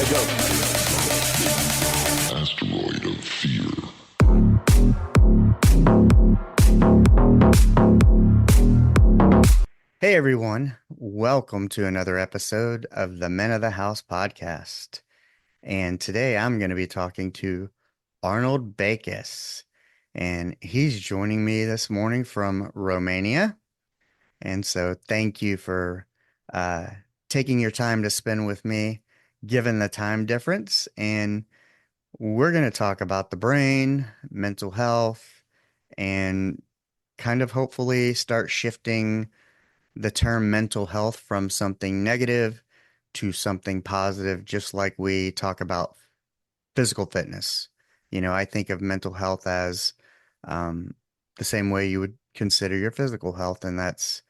Asteroid of fear. Hey everyone, welcome to another episode of the Men of the House podcast. And today I'm going to be talking to Arnold Beekes, and he's joining me this morning from Romania. And so thank you for uh, taking your time to spend with me, given the time difference. And we're going to talk about the brain, mental health, and kind of hopefully start shifting the term mental health from something negative to something positive, just like we talk about physical fitness. I think of mental health as um, the same way you would consider your physical health, and that's,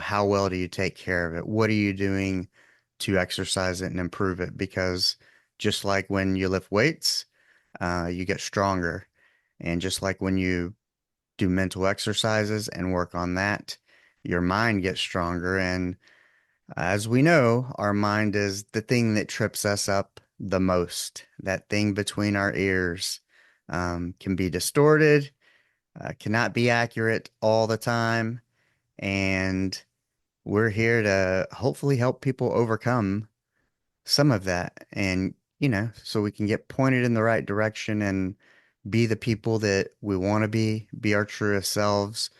how well do you take care of it? What are you doing to exercise it and improve it? Because just like when you lift weights, you get stronger. And just like when you do mental exercises and work on that, your mind gets stronger. And as we know, our mind is the thing that trips us up the most. That thing between our ears can be distorted, cannot be accurate all the time. And we're here to hopefully help people overcome some of that. And, so we can get pointed in the right direction and be the people that we want to be our truest selves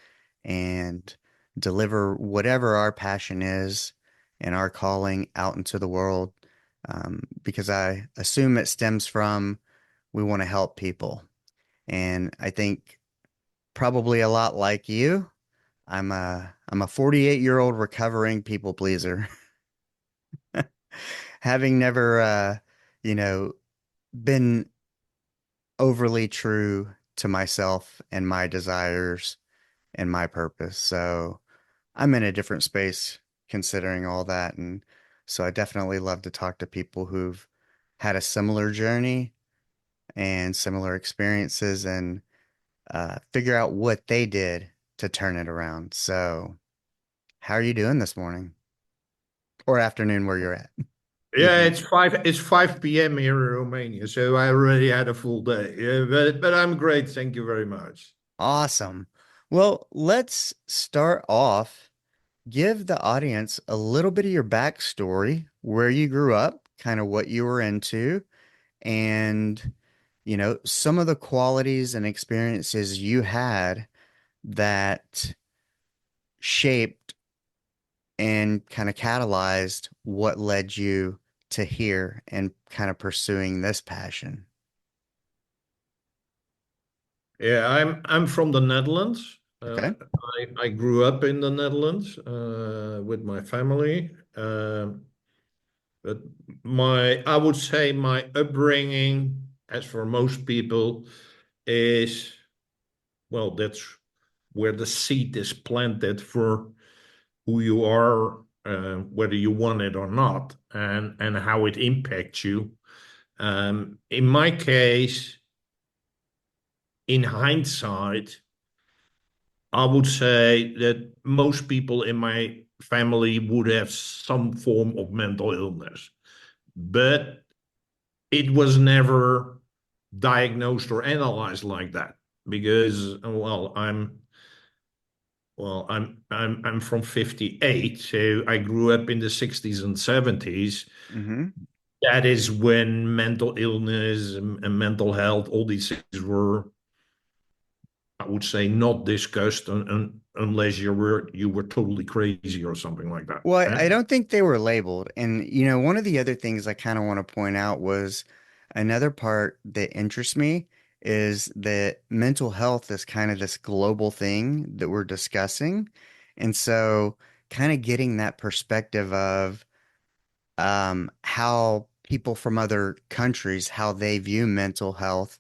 and deliver whatever our passion is and our calling out into the world. Because I assume it stems from we want to help people. And I think probably a lot like you, I'm a 48-year-old recovering people pleaser. Having never you know, been overly true to myself and my desires and my purpose. So I'm in a different space considering all that. And so I definitely love to talk to people who've had a similar journey and similar experiences and figure out what they did to turn it around. So, how are you doing this morning or afternoon where you're at? Yeah, Evening. it's 5 p.m. here in Romania, so I already had a full day. Yeah, but I'm great, thank you very much. Awesome. Well, let's start off. Give the audience a little bit of your backstory, where you grew up, kind of what you were into, and some of the qualities and experiences you had that shaped and kind of catalyzed what led you to here and kind of pursuing this passion. Yeah, I'm from the Netherlands. Okay. I grew up in the Netherlands with my family. But I would say my upbringing, as for most people, is well, that's where the seed is planted for who you are, whether you want it or not, and how it impacts you. In my case, in hindsight, I would say that most people in my family would have some form of mental illness, but it was never diagnosed or analyzed like that because, I'm from 58, so I grew up in the 60s and 70s. Mm-hmm. That is when mental illness and mental health, all these things were, I would say, not discussed unless you were totally crazy or something like that. Well, Eh? I don't think they were labeled. And, one of the other things I kind of want to point out was another part that interests me is that mental health is kind of this global thing that we're discussing. And so, kind of getting that perspective of how people from other countries, how they view mental health,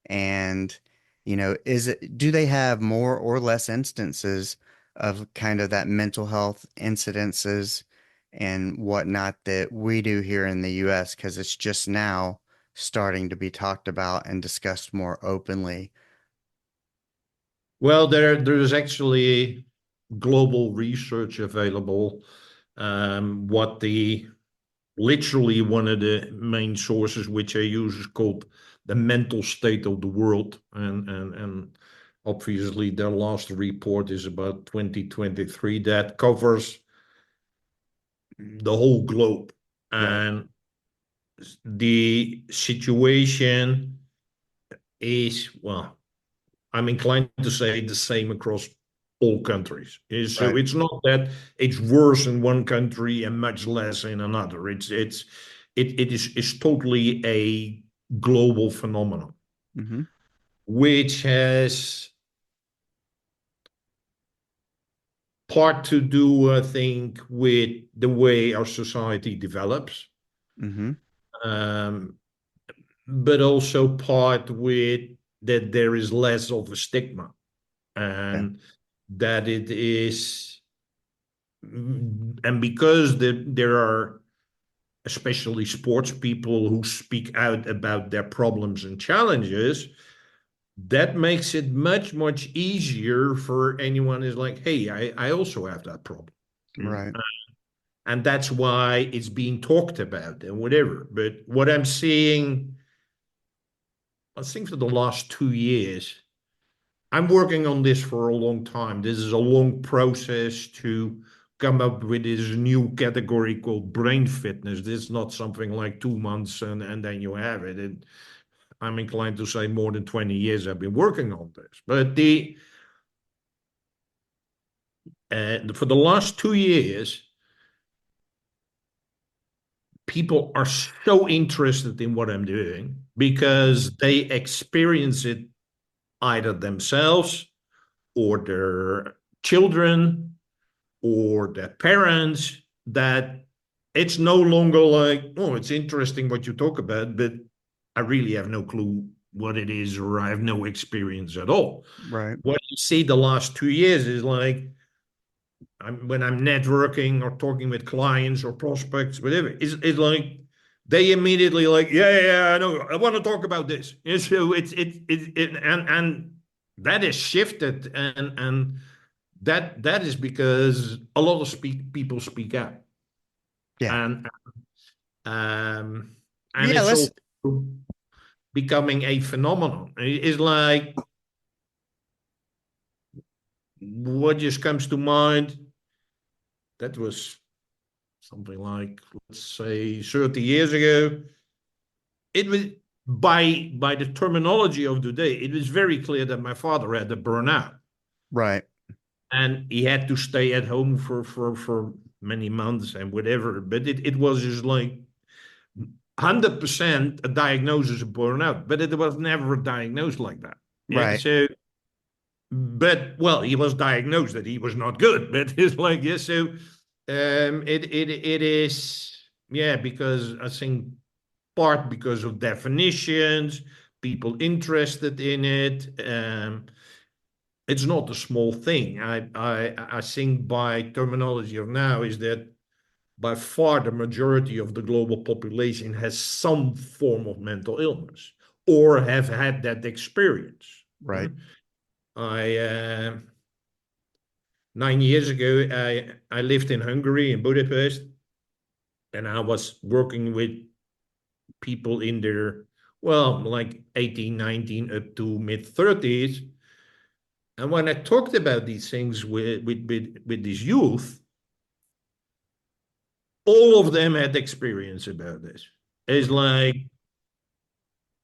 and do they have more or less instances of kind of that mental health incidences and whatnot that we do here in the US, because it's just now starting to be talked about and discussed more openly. Well, there is actually global research available. What the literally one of the main sources which I use is called the mental state of the world, and obviously their last report is about 2023 that covers the whole globe, Right. and the situation is, well, I'm inclined to say the same across all countries. So Right. it's not that it's worse in one country and much less in another. It's totally a global phenomenon, Mm-hmm. which has part to do, I think, with the way our society develops, Mm-hmm. um, but also part with that there is less of a stigma, Yeah. and that it is, and because there are especially sports people who speak out about their problems and challenges, that makes it much easier for anyone who's like, hey, I also have that problem. Right. And that's why it's being talked about and whatever. But what I'm seeing, I think for the last 2 years, I'm working on this for a long time. This is a long process to come up with this new category called brain fitness. This is not something like 2 months and then you have it. I'm inclined to say more than 20 years I've been working on this. But for the last 2 years, people are so interested in what I'm doing because they experience it either themselves or their children or their parents, that it's no longer like, oh, it's interesting what you talk about, but I really have no clue what it is, or I have no experience at all. Right. What you see the last 2 years is like, when I'm networking or talking with clients or prospects, whatever, it's like they immediately like, yeah, I know, I want to talk about this. And so and that is shifted, and that is because a lot of people speak out, Yeah. and um and Yeah. it's Let's. also becoming a phenomenon. It's like, what just comes to mind, that was something like, let's say, 30 years ago. It was, by the terminology of today, it was very clear that my father had a burnout, Right. and he had to stay at home for many months and whatever. But it was just like 100% a diagnosis of burnout, but it was never diagnosed like that. Yeah. Right. So, but well, he was diagnosed that he was not good, but it's like, yeah. So, it is, yeah, because I think part because of definitions, people interested in it. It's not a small thing. I think by terminology of now is that by far the majority of the global population has some form of mental illness or have had that experience. Right. I 9 years ago, I lived in Hungary, in Budapest, and I was working with people in their, well, like 18, 19, up to mid 30s. And when I talked about these things with this youth, all of them had experience about this. It's like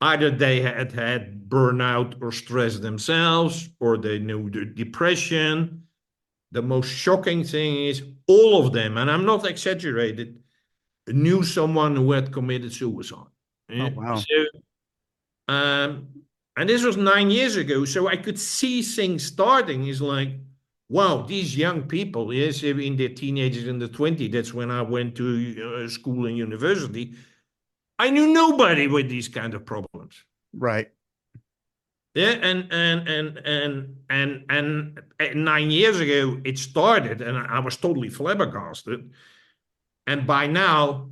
either they had burnout or stress themselves, or they knew the depression. The most shocking thing is all of them, and I'm not exaggerated, knew someone who had committed suicide. Oh, Yeah? wow. So, um, and this was 9 years ago, so I could see things starting. Is like, wow, these young people, yes, in their teenagers, in the 20s, that's when I went to school and university. I knew nobody with these kind of problems. Right. Yeah, and 9 years ago it started, and I was totally flabbergasted. And by now,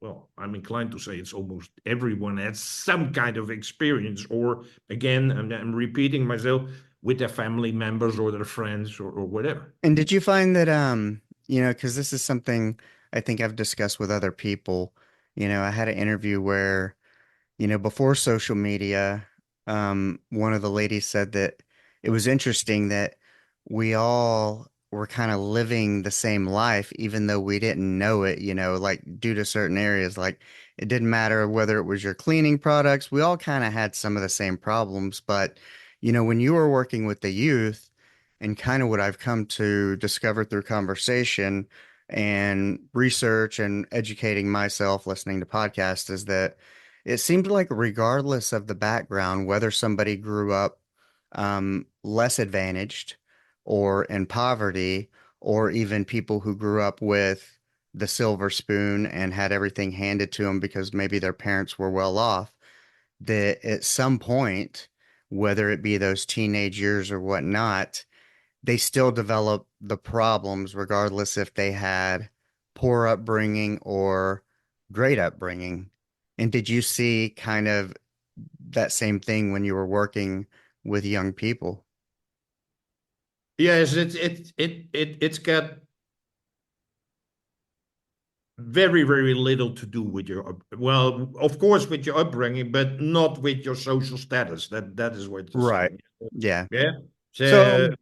well, I'm inclined to say it's almost everyone has some kind of experience, or again, I'm repeating myself, with their family members or their friends or whatever. And did you find that, because this is something I think I've discussed with other people. I had an interview where before social media, one of the ladies said that it was interesting that we all were kind of living the same life, even though we didn't know it, like due to certain areas. Like it didn't matter whether it was your cleaning products, we all kind of had some of the same problems. But, when you were working with the youth, and kind of what I've come to discover through conversation and research and educating myself, listening to podcasts, is that it seemed like regardless of the background, whether somebody grew up less advantaged or in poverty, or even people who grew up with the silver spoon and had everything handed to them because maybe their parents were well off, that at some point, whether it be those teenage years or whatnot, they still develop the problems regardless if they had poor upbringing or great upbringing. And did you see kind of that same thing when you were working with young people? Yes, it's got very, very little to do with well, of course, with your upbringing, but not with your social status. That is what you're Right. saying. Yeah. Yeah. So, So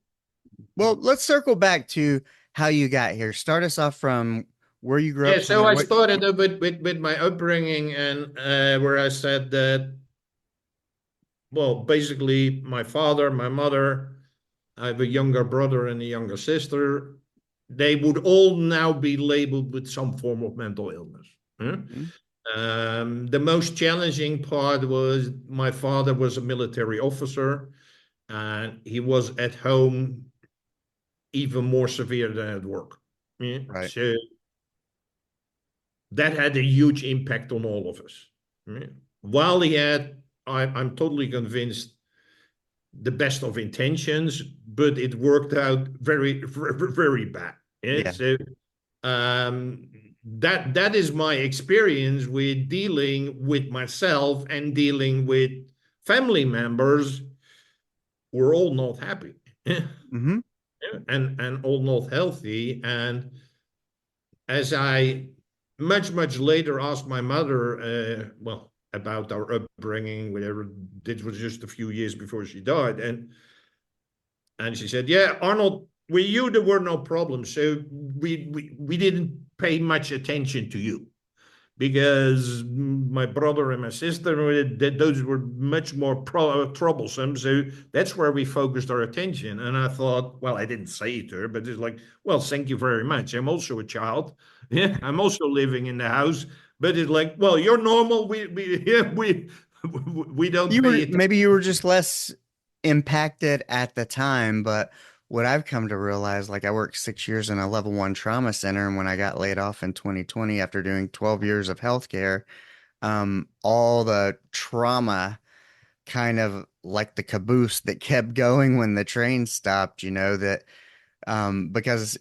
well, let's circle back to how you got here. Start us off from where you grew yeah, up, kind so of I what. started with my upbringing, and where I said that, well, basically my father, my mother, I have a younger brother and a younger sister. They would all now be labeled with some form of mental illness. Huh? Mhm. The most challenging part was my father was a military officer, and he was at home even more severe than at work. Yeah. Right. So that had a huge impact on all of us. Yeah. While he had, I'm totally convinced, the best of intentions, but it worked out very, very, very bad. Yeah. Yeah. So um, that is my experience with dealing with myself and dealing with family members who are all not happy Hmm. and all not healthy. And as I much later asked my mother, well, about our upbringing, whatever. This was just a few years before she died, and she said, "Yeah, Arnold, with you there were no problems, so we didn't pay much attention to you." Because my brother and my sister, those were much more troublesome. So that's where we focused our attention. And I thought, well, I didn't say it to her, but it's like, well, thank you very much. I'm also a child. Yeah, I'm also living in the house. But it's like, well, you're normal. Yeah, we don't You pay were it. maybe you were just less impacted at the time, but what I've come to realize, like I worked 6 years in a level one trauma center, and when I got laid off in 2020 after doing 12 years of healthcare, all the trauma kind of like the caboose that kept going when the train stopped, that because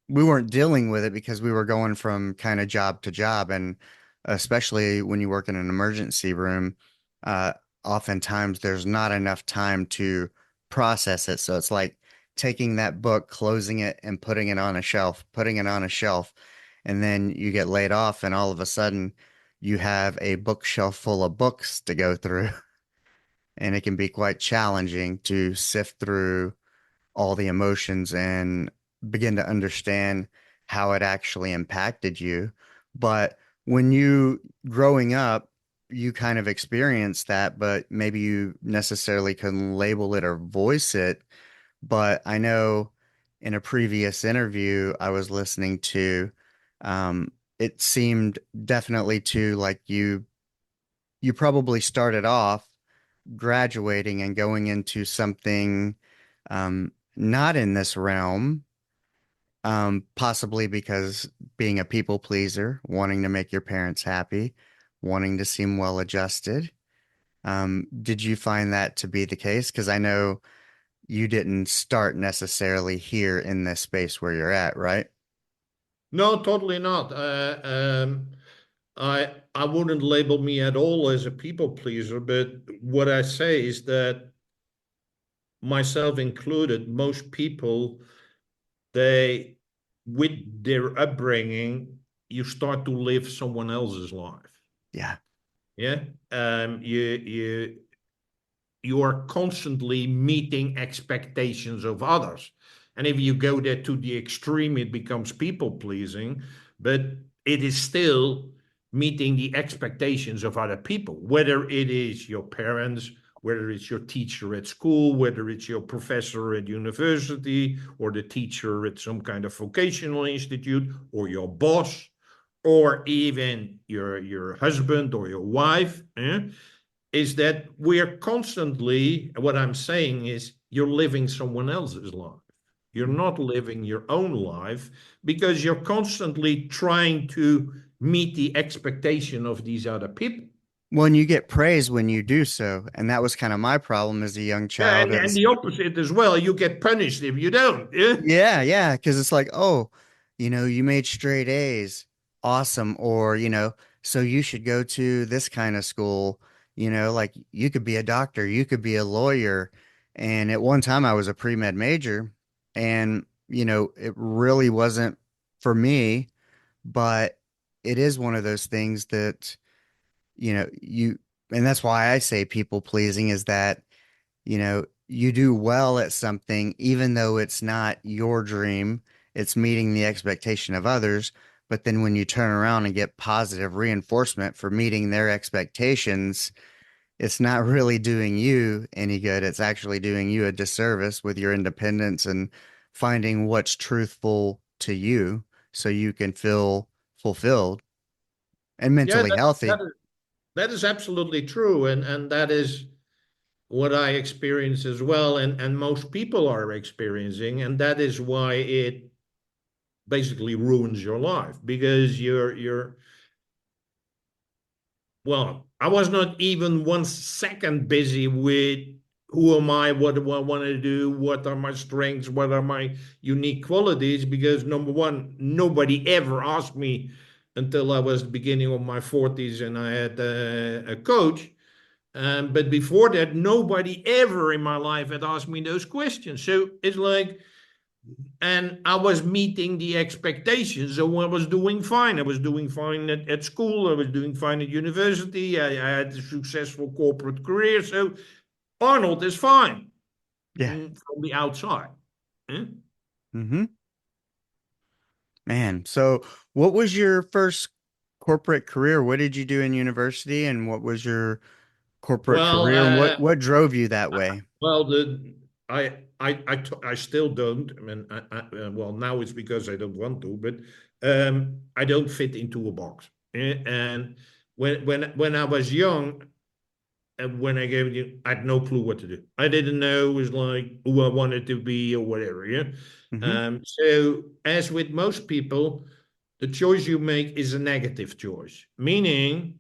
we weren't dealing with it because we were going from kind of job to job. And especially when you work in an emergency room, uh, oftentimes there's not enough time to process it. So it's like taking that book, closing it, and putting it on a shelf, putting it on a shelf. And then you get laid off, and all of a sudden you have a bookshelf full of books to go through. And it can be quite challenging to sift through all the emotions and begin to understand how it actually impacted you. But when you growing up, you kind of experienced that, but maybe you necessarily couldn't label it or voice it. But I know in a previous interview I was listening to, it seemed definitely to like you probably started off graduating and going into something not in this realm, possibly because being a people pleaser, wanting to make your parents happy, wanting to seem well adjusted. Did you find that to be the case? Because I know you didn't start necessarily here in this space where you're at, right? No, totally not. I wouldn't label me at all as a people pleaser, but what I say is that, myself included, most people, they, with their upbringing, you start to live someone else's life. Yeah. Yeah. You are constantly meeting expectations of others. And if you go there to the extreme, it becomes people pleasing, but it is still meeting the expectations of other people, whether it is your parents, whether it's your teacher at school, whether it's your professor at university, or the teacher at some kind of vocational institute, or your boss, or even your husband or your wife. Is that we're constantly, what I'm saying is, you're living someone else's life. You're not living your own life because you're constantly trying to meet the expectation of these other people. Well, and you get praise when you do so. And that was kind of my problem as a young Yeah, child and is the opposite as well. You get punished if you don't. Yeah. yeah, yeah, because it's like, oh, you made straight A's. Awesome. Or, so you should go to this kind of school, like you could be a doctor, you could be a lawyer. And at one time I was a pre-med major and, it really wasn't for me, but it is one of those things that, and that's why I say people pleasing is that you do well at something, even though it's not your dream, it's meeting the expectation of others. But then when you turn around and get positive reinforcement for meeting their expectations, it's not really doing you any good. It's actually doing you a disservice with your independence and finding what's truthful to you so you can feel fulfilled and Yeah, mentally healthy. that is absolutely true. And that is what I experience as well. And most people are experiencing. And that is why it basically ruins your life because you're well, I was not even 1 second busy with who am I, what do I want to do, what are my strengths, what are my unique qualities, because number one, nobody ever asked me until I was the beginning of my 40s and I had a coach. But before that, nobody ever in my life had asked me those questions. So it's like, and I was meeting the expectations. So I was doing fine. I was doing fine at school. I was doing fine at university. I had a successful corporate career. So Arnold is fine Yeah. from the outside. Eh? Mm-hmm. Man, so what was your first corporate career? What did you do in university and what was your corporate Well, career and what drove you that way? well, I still don't. I mean, well, now it's because I don't want to, but I don't fit into a box. And when I was young, and when I gave it, I had no clue what to do. I didn't know it was like who I wanted to be or whatever. Yeah. Hmm. So as with most people, the choice you make is a negative choice, meaning,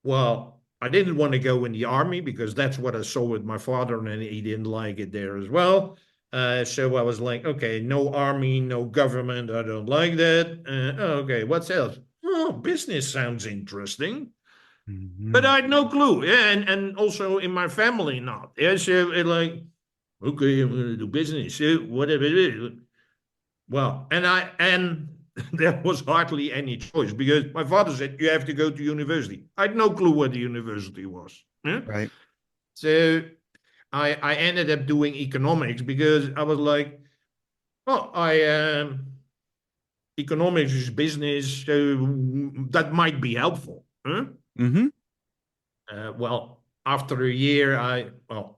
well, I didn't want to go in the army because that's what I saw with my father, and he didn't like it there as well. So I was like, okay, no army, no government. I don't like that. Okay, what's else? Oh, business sounds interesting. But Hmm. I had no clue. Yeah, and also in my family not. Yeah, so it like, okay, I'm gonna do business. So whatever it is. Well, and there was hardly any choice because my father said you have to go to university. I had no clue what the university was. Yeah? Right. So I ended up doing economics because I was like, oh, I economics is business, so that might be helpful. Huh? Hmm. Well, after a year, I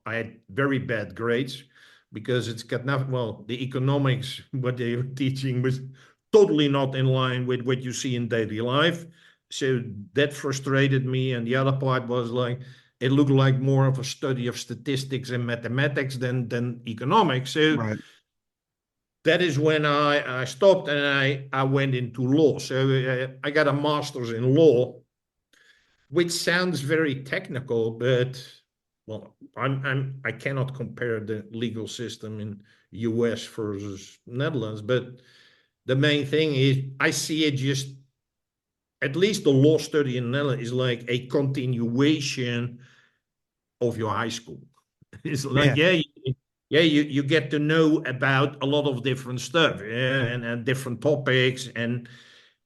had very bad grades because it's got nothing. Well, the economics what they were teaching was totally not in line with what you see in daily life. So that frustrated me. And the other part was like it looked like more of a study of statistics and mathematics than economics. So Right. that is when I stopped and I went into law. So I got a master's in law, which sounds very technical, but well, I cannot compare the legal system in US versus Netherlands, but the main thing is I see it just at least the law study in Netherlands is like a continuation of your high school. It's like, Yeah. you get to know about a lot of different stuff, yeah, and different topics, and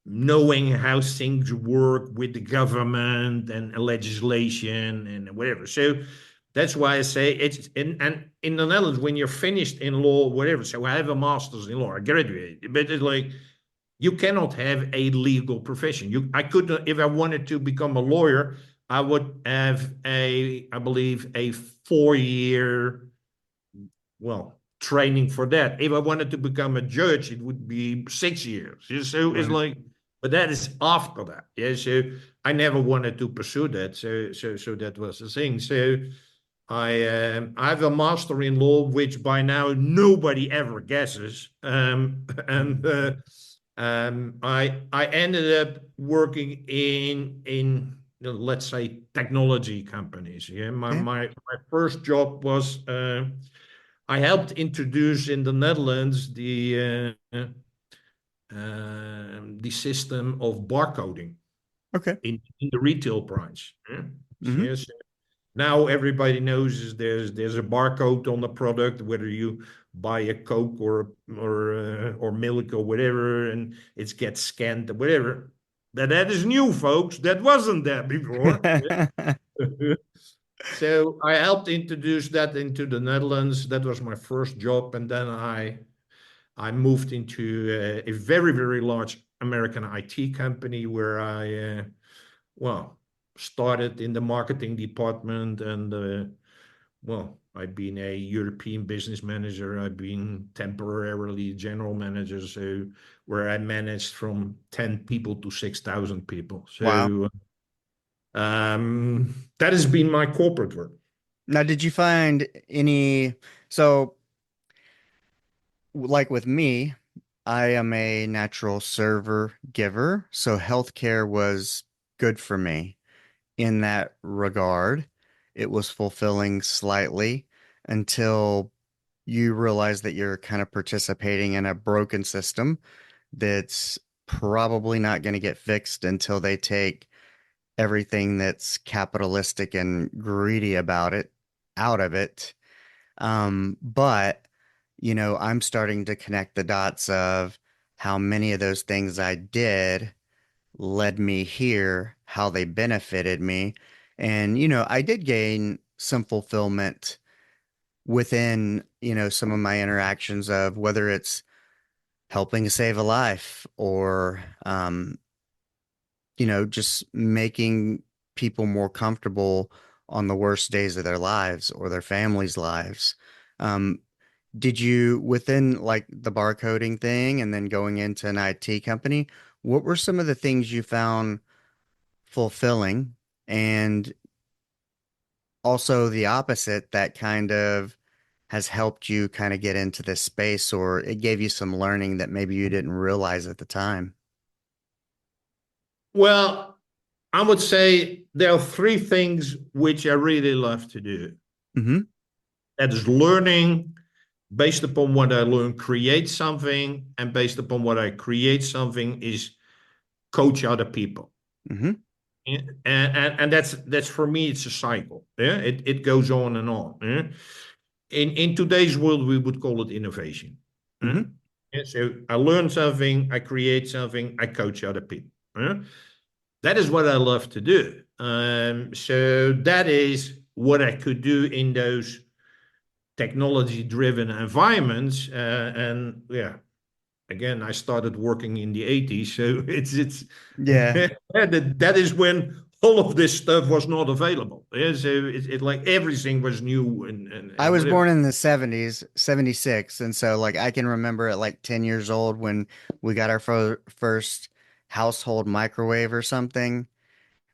knowing how things work with the government and legislation and whatever. So that's why I say it's and in the Netherlands when you're finished in law, whatever. So I have a master's in law, I graduated, but it's like you cannot have a legal profession. I could not, if I wanted to become a lawyer, I would have I believe, a 4 year, well, training for that. If I wanted to become a judge, it would be 6 years. So it's Right. like, but that is after that. Yeah. So I never wanted to pursue that. So that was the thing. So I have a master in law, which by now nobody ever guesses. I ended up working in let's say technology companies. Yeah, Yeah. my first job was I helped introduce in the Netherlands the system of barcoding Okay. in the retail branch. Yeah? Mm-hmm. Yes. Now everybody knows is there's a barcode on the product, whether you buy a Coke or milk or whatever, and it gets scanned or whatever. That is new, folks. That wasn't there before. So I helped introduce that into the Netherlands. That was my first job, and then I moved into a very very large American IT company where I well started in the marketing department and well, I've been a European business manager. I've been temporarily general manager, so where I managed from 10 people to 6,000 people. Wow. So that has been my corporate work. Now, did you find any? So, like with me, I am a natural server giver, so healthcare was good for me in that regard. It was fulfilling slightly until you realize that you're kind of participating in a broken system that's probably not going to get fixed until they take everything that's capitalistic and greedy about it out of it. But, I'm starting to connect the dots of how many of those things I did led me here, how they benefited me. And, I did gain some fulfillment within, some of my interactions of whether it's helping to save a life or, just making people more comfortable on the worst days of their lives or their families' lives. Um, did you, within like the barcoding thing and then going into an IT company, what were some of the things you found fulfilling and also the opposite that kind of has helped you kind of get into this space or it gave you some learning that maybe you didn't realize at the time? Well, I would say there are three things which I really love to do. Mm-hmm. That is learning based upon what I learn, create something, and based upon what I create something is coach other people. Mm-hmm. And that's for me, it's a cycle. Yeah, it goes on and on. Yeah? In today's world, we would call it innovation. Yeah? Mm-hmm. Yeah, so I learn something, I create something, I coach other people. Yeah? That is what I love to do. So that is what I could do in those technology-driven environments. And yeah, again, I started working in the 80s, so it's Yeah. that is when all of this stuff was not available. Yeah, so it like everything was new I and was whatever. born in the 70s, 76. And so, like, I can remember at like 10 years old when we got our first household microwave or something,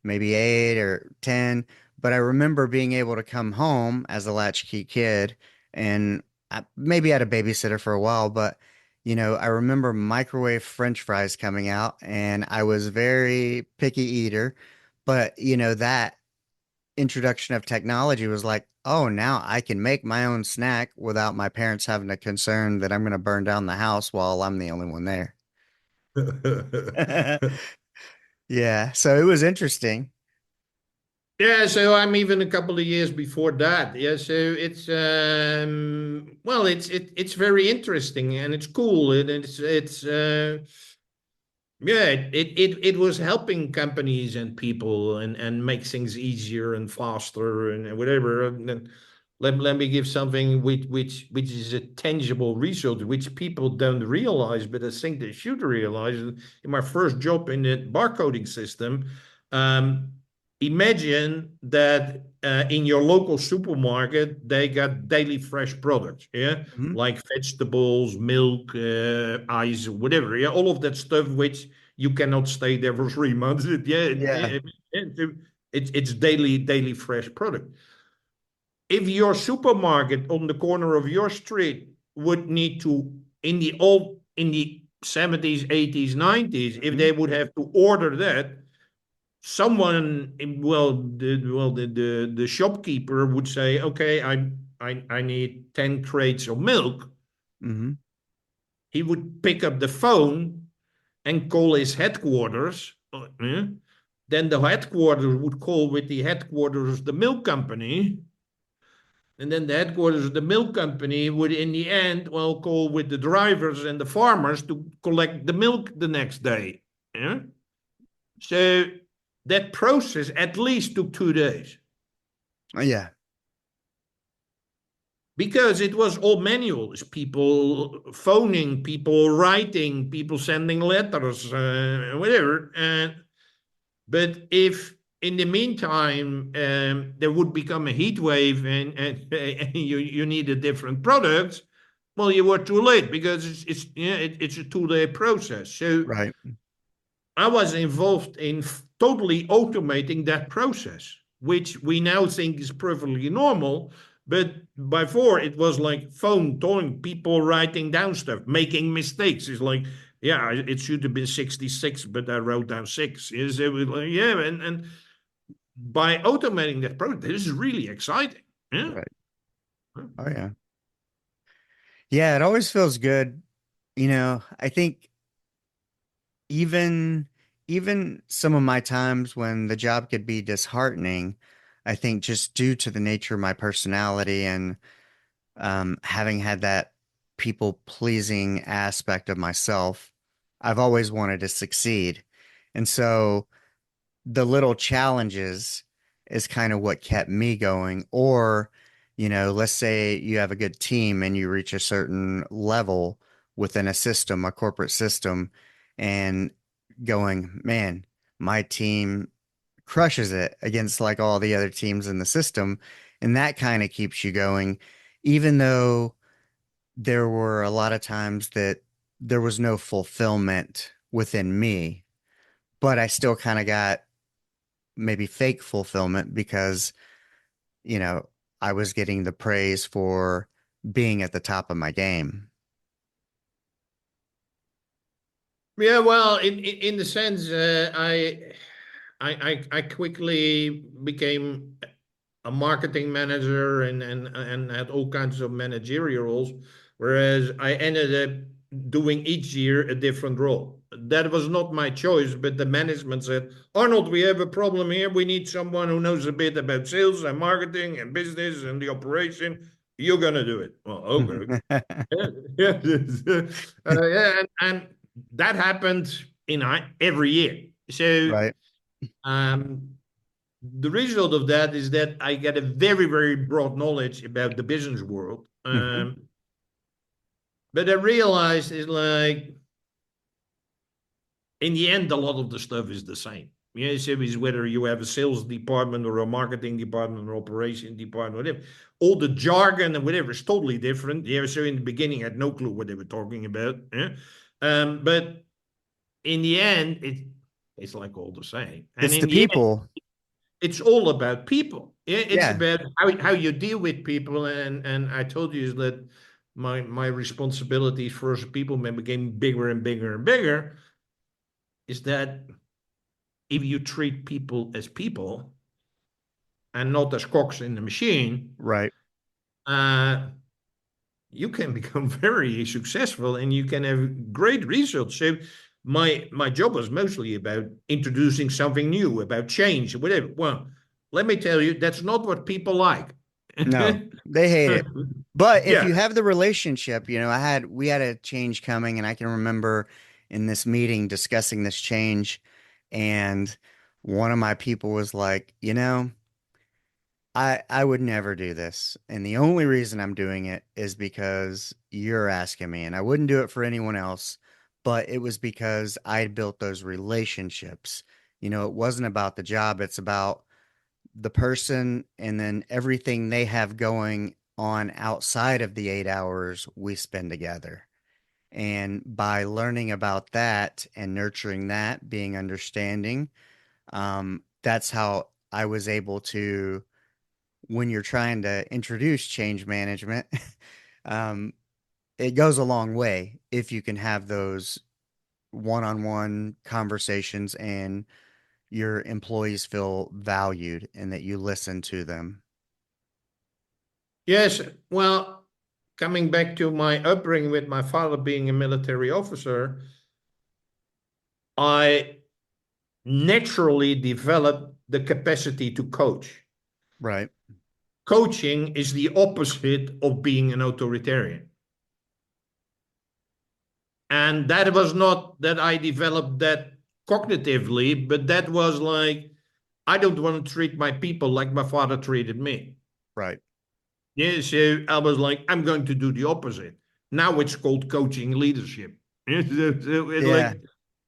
maybe 8 or 10. But I remember being able to come home as a latchkey kid and I maybe had a babysitter for a while, but, I remember microwave French fries coming out and I was very picky eater. But, that introduction of technology was like, oh, now I can make my own snack without my parents having to concern that I'm going to burn down the house while I'm the only one there. Yeah, so it was interesting. Yeah, so I'm even a couple of years before that. Yeah, so it's well, it's very interesting and it's cool and it's Yeah, it was helping companies and people and make things easier and faster and whatever. And then let me give something which is a tangible result, which people don't realize, but I think they should realize. In my first job in the barcoding system, um, imagine that in your local supermarket they got daily fresh products, yeah, Mhm. like vegetables, milk, ice, whatever, yeah, all of that stuff which you cannot stay there for 3 months. Yeah, Yeah. it's daily fresh product. If your supermarket on the corner of your street would need to, in the 70s, 80s, 90s, if Mhm. they would have to order that, someone, the shopkeeper would say, okay, I need 10 crates of milk. Mhm. He would pick up the phone and call his headquarters. Then the headquarters would call with the headquarters of the milk company. And then the headquarters of the milk company would, in the end, well, call with the drivers and the farmers to collect the milk the next day. Yeah? So that process at least took 2 days Yeah. because it was all manuals, people phoning, people writing, people sending letters, whatever. But if in the meantime there would become a heat wave and you need a different product, well, you were too late because it's a 2 day process. So Right. I was involved in totally automating that process, which we now think is perfectly normal. But before it was like phone tolling, people writing down stuff, making mistakes. It's like, yeah, it should have been 66, but I wrote down six. Is it like, yeah, and by automating that process, this is really exciting. Yeah. Right. Oh yeah. Yeah, it always feels good. I think even even some of my times when the job could be disheartening, I think just due to the nature of my personality and having had that people pleasing aspect of myself, I've always wanted to succeed. And so the little challenges is kind of what kept me going. Or, let's say you have a good team and you reach a certain level within a system, a corporate system, and going, man, my team crushes it against like all the other teams in the system. And that kind of keeps you going, even though there were a lot of times that there was no fulfillment within me, but I still kind of got maybe fake fulfillment because, you know, I was getting the praise for being at the top of my game. Yeah, well, in the sense, I quickly became a marketing manager and had all kinds of managerial roles, whereas I ended up doing each year a different role. That was not my choice, but the management said, Arnold, we have a problem here. We need someone who knows a bit about sales and marketing and business and the operation. You're gonna do it. Well, okay. Yeah, yeah, yeah, and that happened every year. So Right. um, the result of that is that I get a very, very broad knowledge about the business world. Hmm. But I realized is like in the end, a lot of the stuff is the same. Yeah, so it's whether you have a sales department or a marketing department or operation department, whatever. All the jargon and whatever is totally different. Yeah, so in the beginning, I had no clue what they were talking about. Yeah? But in the end, it's like all the same. And It's in the the end, people. it's all about people. Yeah, it's Yeah. about how you deal with people. And I told you that my responsibilities for people became bigger and bigger and bigger. Is that if you treat people as people and not as cogs in the machine, Right. uh, you can become very successful and you can have great results. So my job was mostly about introducing something new, about change, whatever. Well, let me tell you, that's not what people like. No, they hate it. But if Yeah. you have the relationship, we had a change coming, and I can remember in this meeting discussing this change, and one of my people was like, I would never do this. And the only reason I'm doing it is because you're asking me. And I wouldn't do it for anyone else, but it was because I had built those relationships. It wasn't about the job, it's about the person and then everything they have going on outside of the 8 hours we spend together. And by learning about that and nurturing that, being understanding, that's how I was able to, when you're trying to introduce change management, um, it goes a long way if you can have those one-on-one conversations and your employees feel valued and that you listen to them. Yes, well, coming back to my upbringing with my father being a military officer, I naturally developed the capacity to coach. Right. Coaching is the opposite of being an authoritarian. And that was not that I developed that cognitively, but that was like, I don't want to treat my people like my father treated me. Right. Yeah, so I was like, I'm going to do the opposite. Now it's called coaching leadership. It's Yeah. like,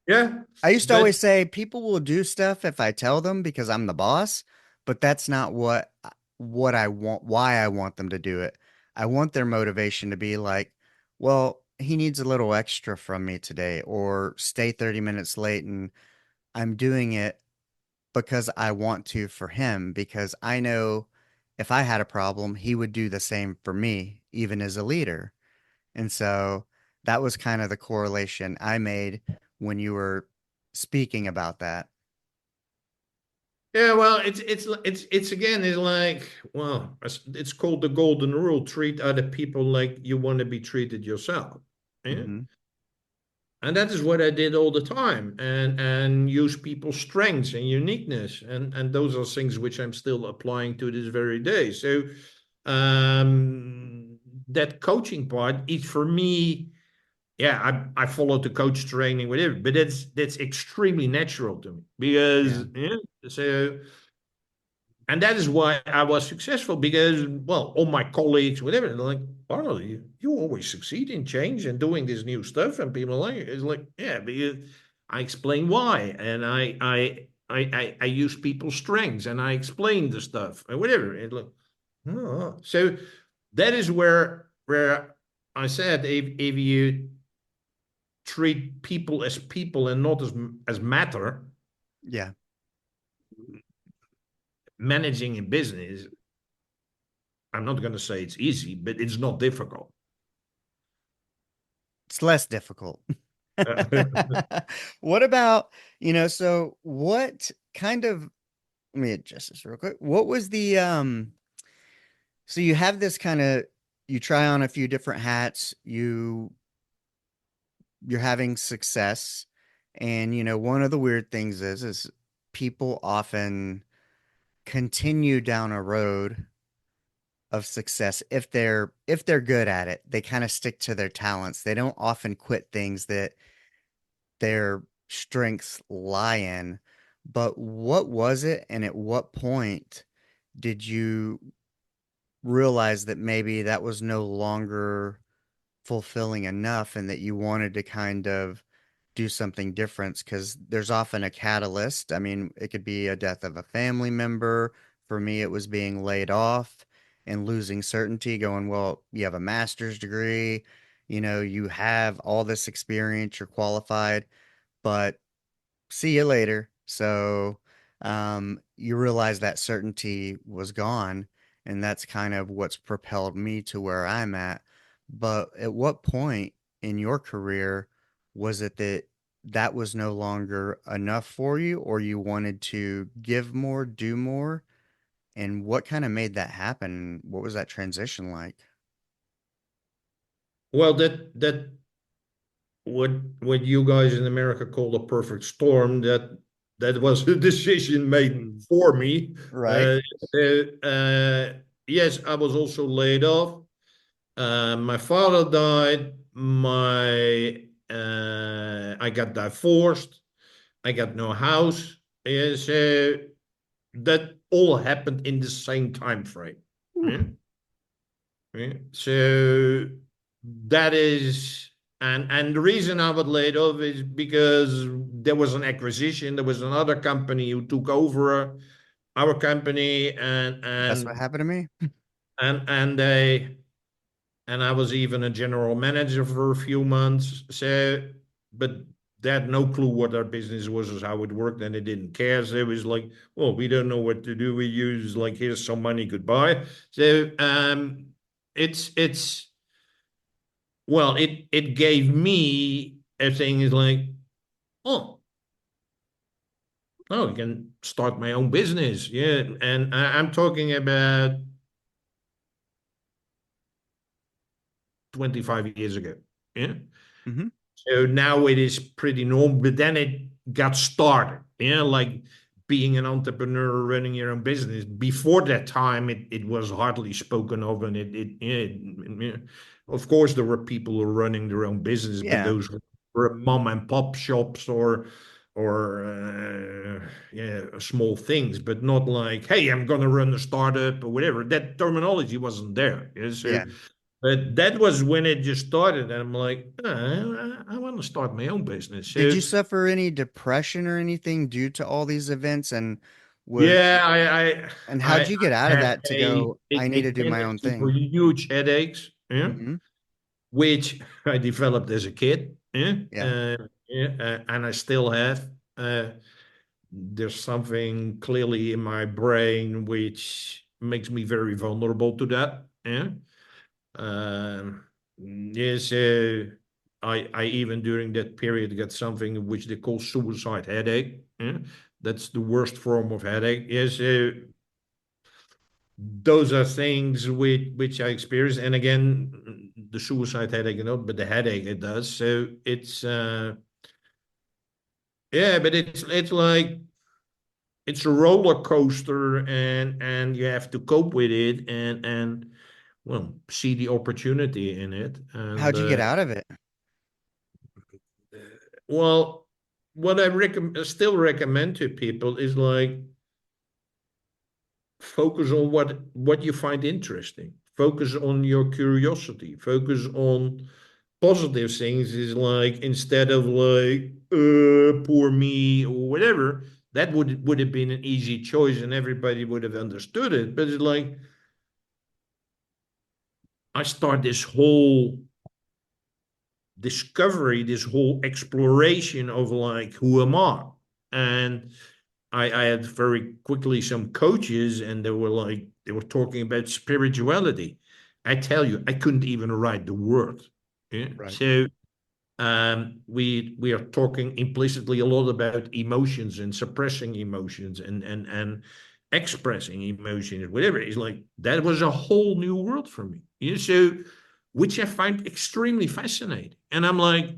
yeah, I used to but always say people will do stuff if I tell them because I'm the boss, but that's not what I want, why I want them to do it. I want their motivation to be like, well, he needs a little extra from me today, or stay 30 minutes late, and I'm doing it because I want to for him, because I know if I had a problem, he would do the same for me, even as a leader. And so that was kind of the correlation I made when you were speaking about that. yeah, well, it's again, it's like, well, it's called the golden rule: treat other people like you want to be treated yourself. Yeah. Hmm. And that is what I did all the time, and use people's strengths and uniqueness, and those are things which I'm still applying to this very day. So um, that coaching part is for me. Yeah, I followed the coach training, whatever, but that's extremely natural to me Yeah. because yeah, so and that is why I was successful because, well, all my colleagues, whatever, they're like, Arnold, you always succeed in change and doing this new stuff. And people are like, it's like, yeah, because I explain why. And I use people's strengths and I explain the stuff and whatever. And like, oh. So that is where I said, if you treat people and not as matter, Yeah. managing in business, I'm not going to say it's easy, but it's not difficult. It's less difficult. What about, so what kind of, let me adjust this real quick. What was so you have this kind of, you try on a few different hats, you're having success. And, one of the weird things is people often continue down a road of success if they're good at it. They kind of stick to their talents. They don't often quit things that their strengths lie in. But what was it, and at what point did you realize that maybe that was no longer fulfilling enough and that you wanted to kind of do something different? Because there's often a catalyst. I mean, it could be a death of a family member. For me, it was being laid off and losing certainty, going, well, you have a master's degree, you have all this experience, you're qualified, but see you later. So you realize that certainty was gone, and that's kind of what's propelled me to where I'm at. But at what point in your career was it that that was no longer enough for you, or you wanted to give more, do more? And what kind of made that happen? What was that transition like? Well, that what you guys in America call a perfect storm. That was a decision made Mm. for me. Right. Uh, yes, I was also laid off. My father died. My I got divorced. I got no house. So that all happened in the same time frame. Ooh, Yeah? Yeah. So that is, and the reason I was laid off is because there was an acquisition. There was another company who took over our company, and that's what and happened to me. and they and I was even a general manager for a few months. So, but they had no clue what our business was or how it worked, and they didn't care. So it was like, well, we don't know what to do. We use like, here's some money, goodbye. So it's well, it gave me a thing is like, oh, oh, I can start my own business, yeah, and I'm talking about 25 years ago, yeah. Hmm. So now it is pretty normal, but then it got started, yeah, like being an entrepreneur, running your own business. Before that time, it was hardly spoken of, and yeah. Of course, there were people who were running their own business, but Yeah. those were mom and pop shops or yeah, small things, but not like, hey, I'm gonna run a startup or whatever. That terminology wasn't there. Yeah? So Yeah. but that was when it just started, and I'm like, I want to start my own business. Did So you suffer any depression or anything due to all these events? And was yeah, and how'd I you get out of had that to go, I need a to do my own tendency for thing? huge headaches, yeah, Hmm. which I developed as a kid, yeah, Yeah. yeah, and I still have. There's something clearly in my brain which makes me very vulnerable to that, yeah. Um, yes, I even during that period got something which they call suicide headache. Yeah? That's the worst form of headache. Yes, those are things which I experienced, and again, the suicide headache, but the headache it does. So it's yeah, but it's like it's a roller coaster, and you have to cope with it, and well, see the opportunity in it, and How'd you get out of it? well, what I still recommend to people is like focus on what you find interesting. Focus on your curiosity. Focus on positive things. Is like instead of like poor me or whatever. That would have been an easy choice and everybody would have understood it. But it's like I start this whole discovery, this whole exploration of like who am I, and I had very quickly some coaches, and they were talking about spirituality. I tell you, I couldn't even write the word. Yeah? Right. So we are talking implicitly a lot about emotions and suppressing emotions and expressing emotions, whatever. It's like that was a whole new world for me. Yeah? So which I find extremely fascinating. And I'm like,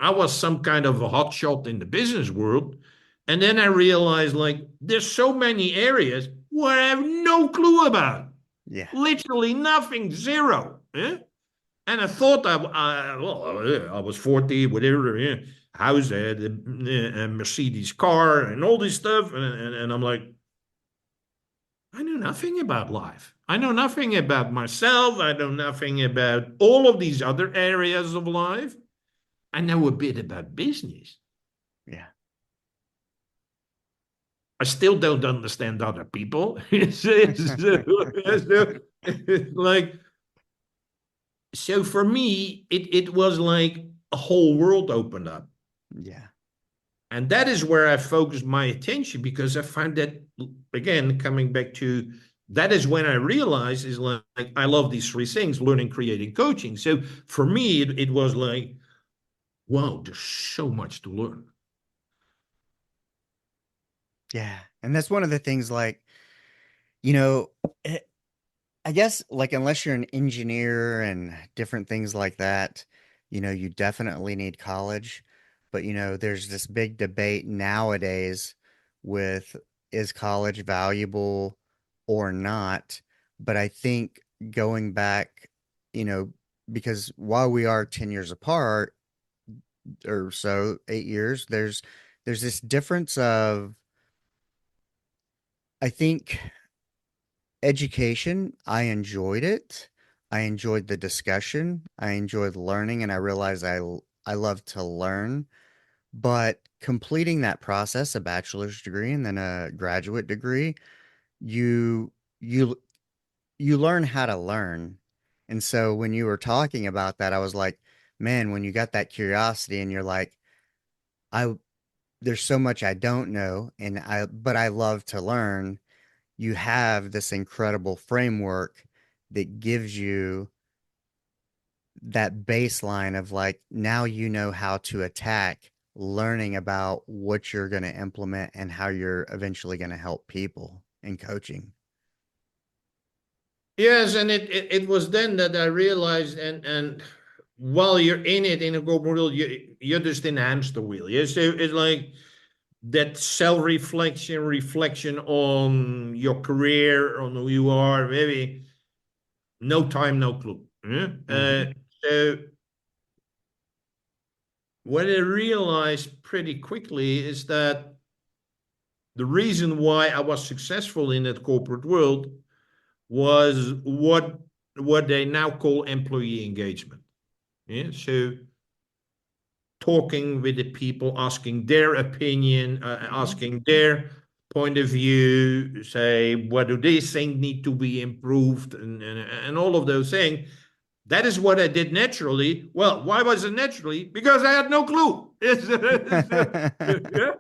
I was some kind of a hotshot in the business world. And then I realized like there's so many areas where I have no clue about. Yeah. Literally nothing, zero. Yeah? And I thought I was 40, whatever, yeah, house, I had a Mercedes car and all this stuff. And I'm like, I know nothing about life. I know nothing about myself. I know nothing about all of these other areas of life. I know a bit about business. Yeah. I still don't understand other people. Like, so for me, it was like a whole world opened up. Yeah. And that is where I focused my attention because I find that, again, coming back to that is when I realized is like I love these three things learning, creating, coaching. So for me, it was like, wow, there's so much to learn. Yeah. And that's one of the things like, you know, I guess like unless you're an engineer and different things like that, you definitely need college. But there's this big debate nowadays with is college valuable or not? But I think going back, you know, because while we are 10 years apart or so, 8 years, there's this difference of, I think, education. I enjoyed it. I enjoyed the discussion. I enjoyed learning, and I realized I love to learn. But completing that process, a bachelor's degree and then a graduate degree, you you you learn how to learn. And so when you were talking about that, I was like, man, when you got that curiosity and you're like, I there's so much I don't know, and I love to learn. You have this incredible framework that gives you that baseline of like, now you know how to attack learning about what you're going to implement and how you're eventually going to help people in coaching. Yes, and it was then that I realized, and while you're in it in a corporate world, you're just in a hamster wheel. Yeah, so it's like that self-reflection, reflection on your career, on who you are, maybe no time, no clue. Yeah? Hmm. So what I realized pretty quickly is that the reason why I was successful in that corporate world was what they now call employee engagement. Yeah, so talking with the people, asking their opinion, Yeah. asking their point of view, say what do they think need to be improved, and all of those things. That is what I did naturally. Well, why was it naturally? Because I had no clue. Yeah.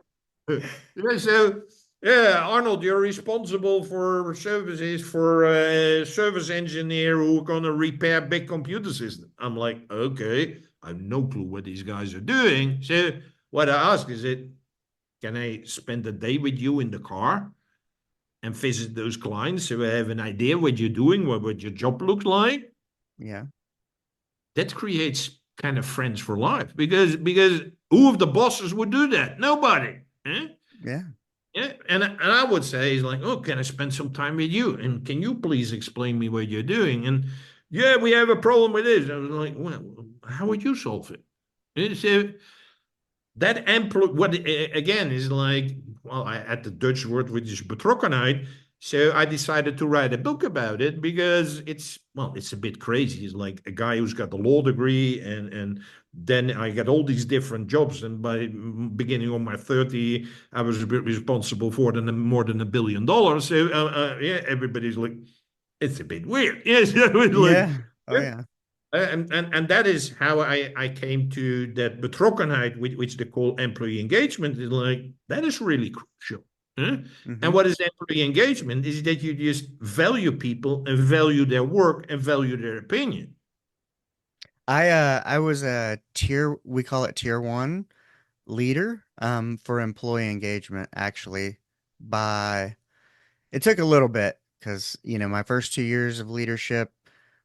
Yeah, so yeah, Arnold, you're responsible for services for a service engineer who are gonna repair big computer systems. I'm like, okay, I have no clue what these guys are doing. So what I ask is it, can I spend a day with you in the car and visit those clients so I have an idea what you're doing, what your job looks like? Yeah. That creates kind of friends for life because who of the bosses would do that? Nobody. Eh? Yeah. Yeah, and I would say he's like, oh, can I spend some time with you? And can you please explain me what you're doing? And yeah, we have a problem with this. I was like, well, how would you solve it? And so that what again is like, well, I had the Dutch word which is betrokkenheid. So I decided to write a book about it because it's a bit crazy. It's like a guy who's got a law degree, and then I got all these different jobs, and by beginning of my 30, I was responsible for more than $1 billion. So yeah, everybody's like, it's a bit weird. Yes, yeah, so it's like, Yeah. Oh yeah, yeah. and that is how I came to that betrokkenheid, which they call employee engagement. Is like that is really crucial. Huh? And Hmm. what is employee engagement? Is that you just value people and value their work and value their opinion. I was a we call it tier one leader for employee engagement actually. By It took a little bit because, my first 2 years of leadership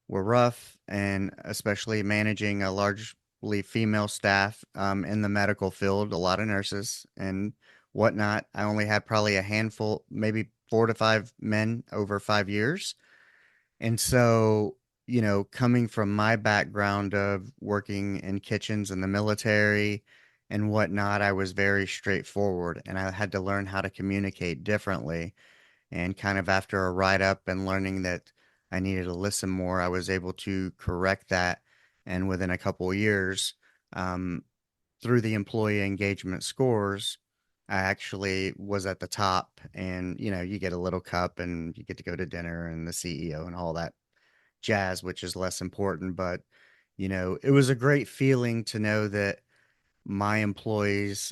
were rough, and especially managing a largely female staff in the medical field, a lot of nurses and whatnot. I only had probably a handful, maybe 4 to 5 men over 5 years. And so, coming from my background of working in kitchens in the military and whatnot, I was very straightforward and I had to learn how to communicate differently. And kind of after a write up and learning that I needed to listen more, I was able to correct that. And within a couple of years, um, through the employee engagement scores, I actually was at the top. And, you get a little cup and you get to go to dinner and the CEO and all that jazz, which is less important. But, it was a great feeling to know that my employees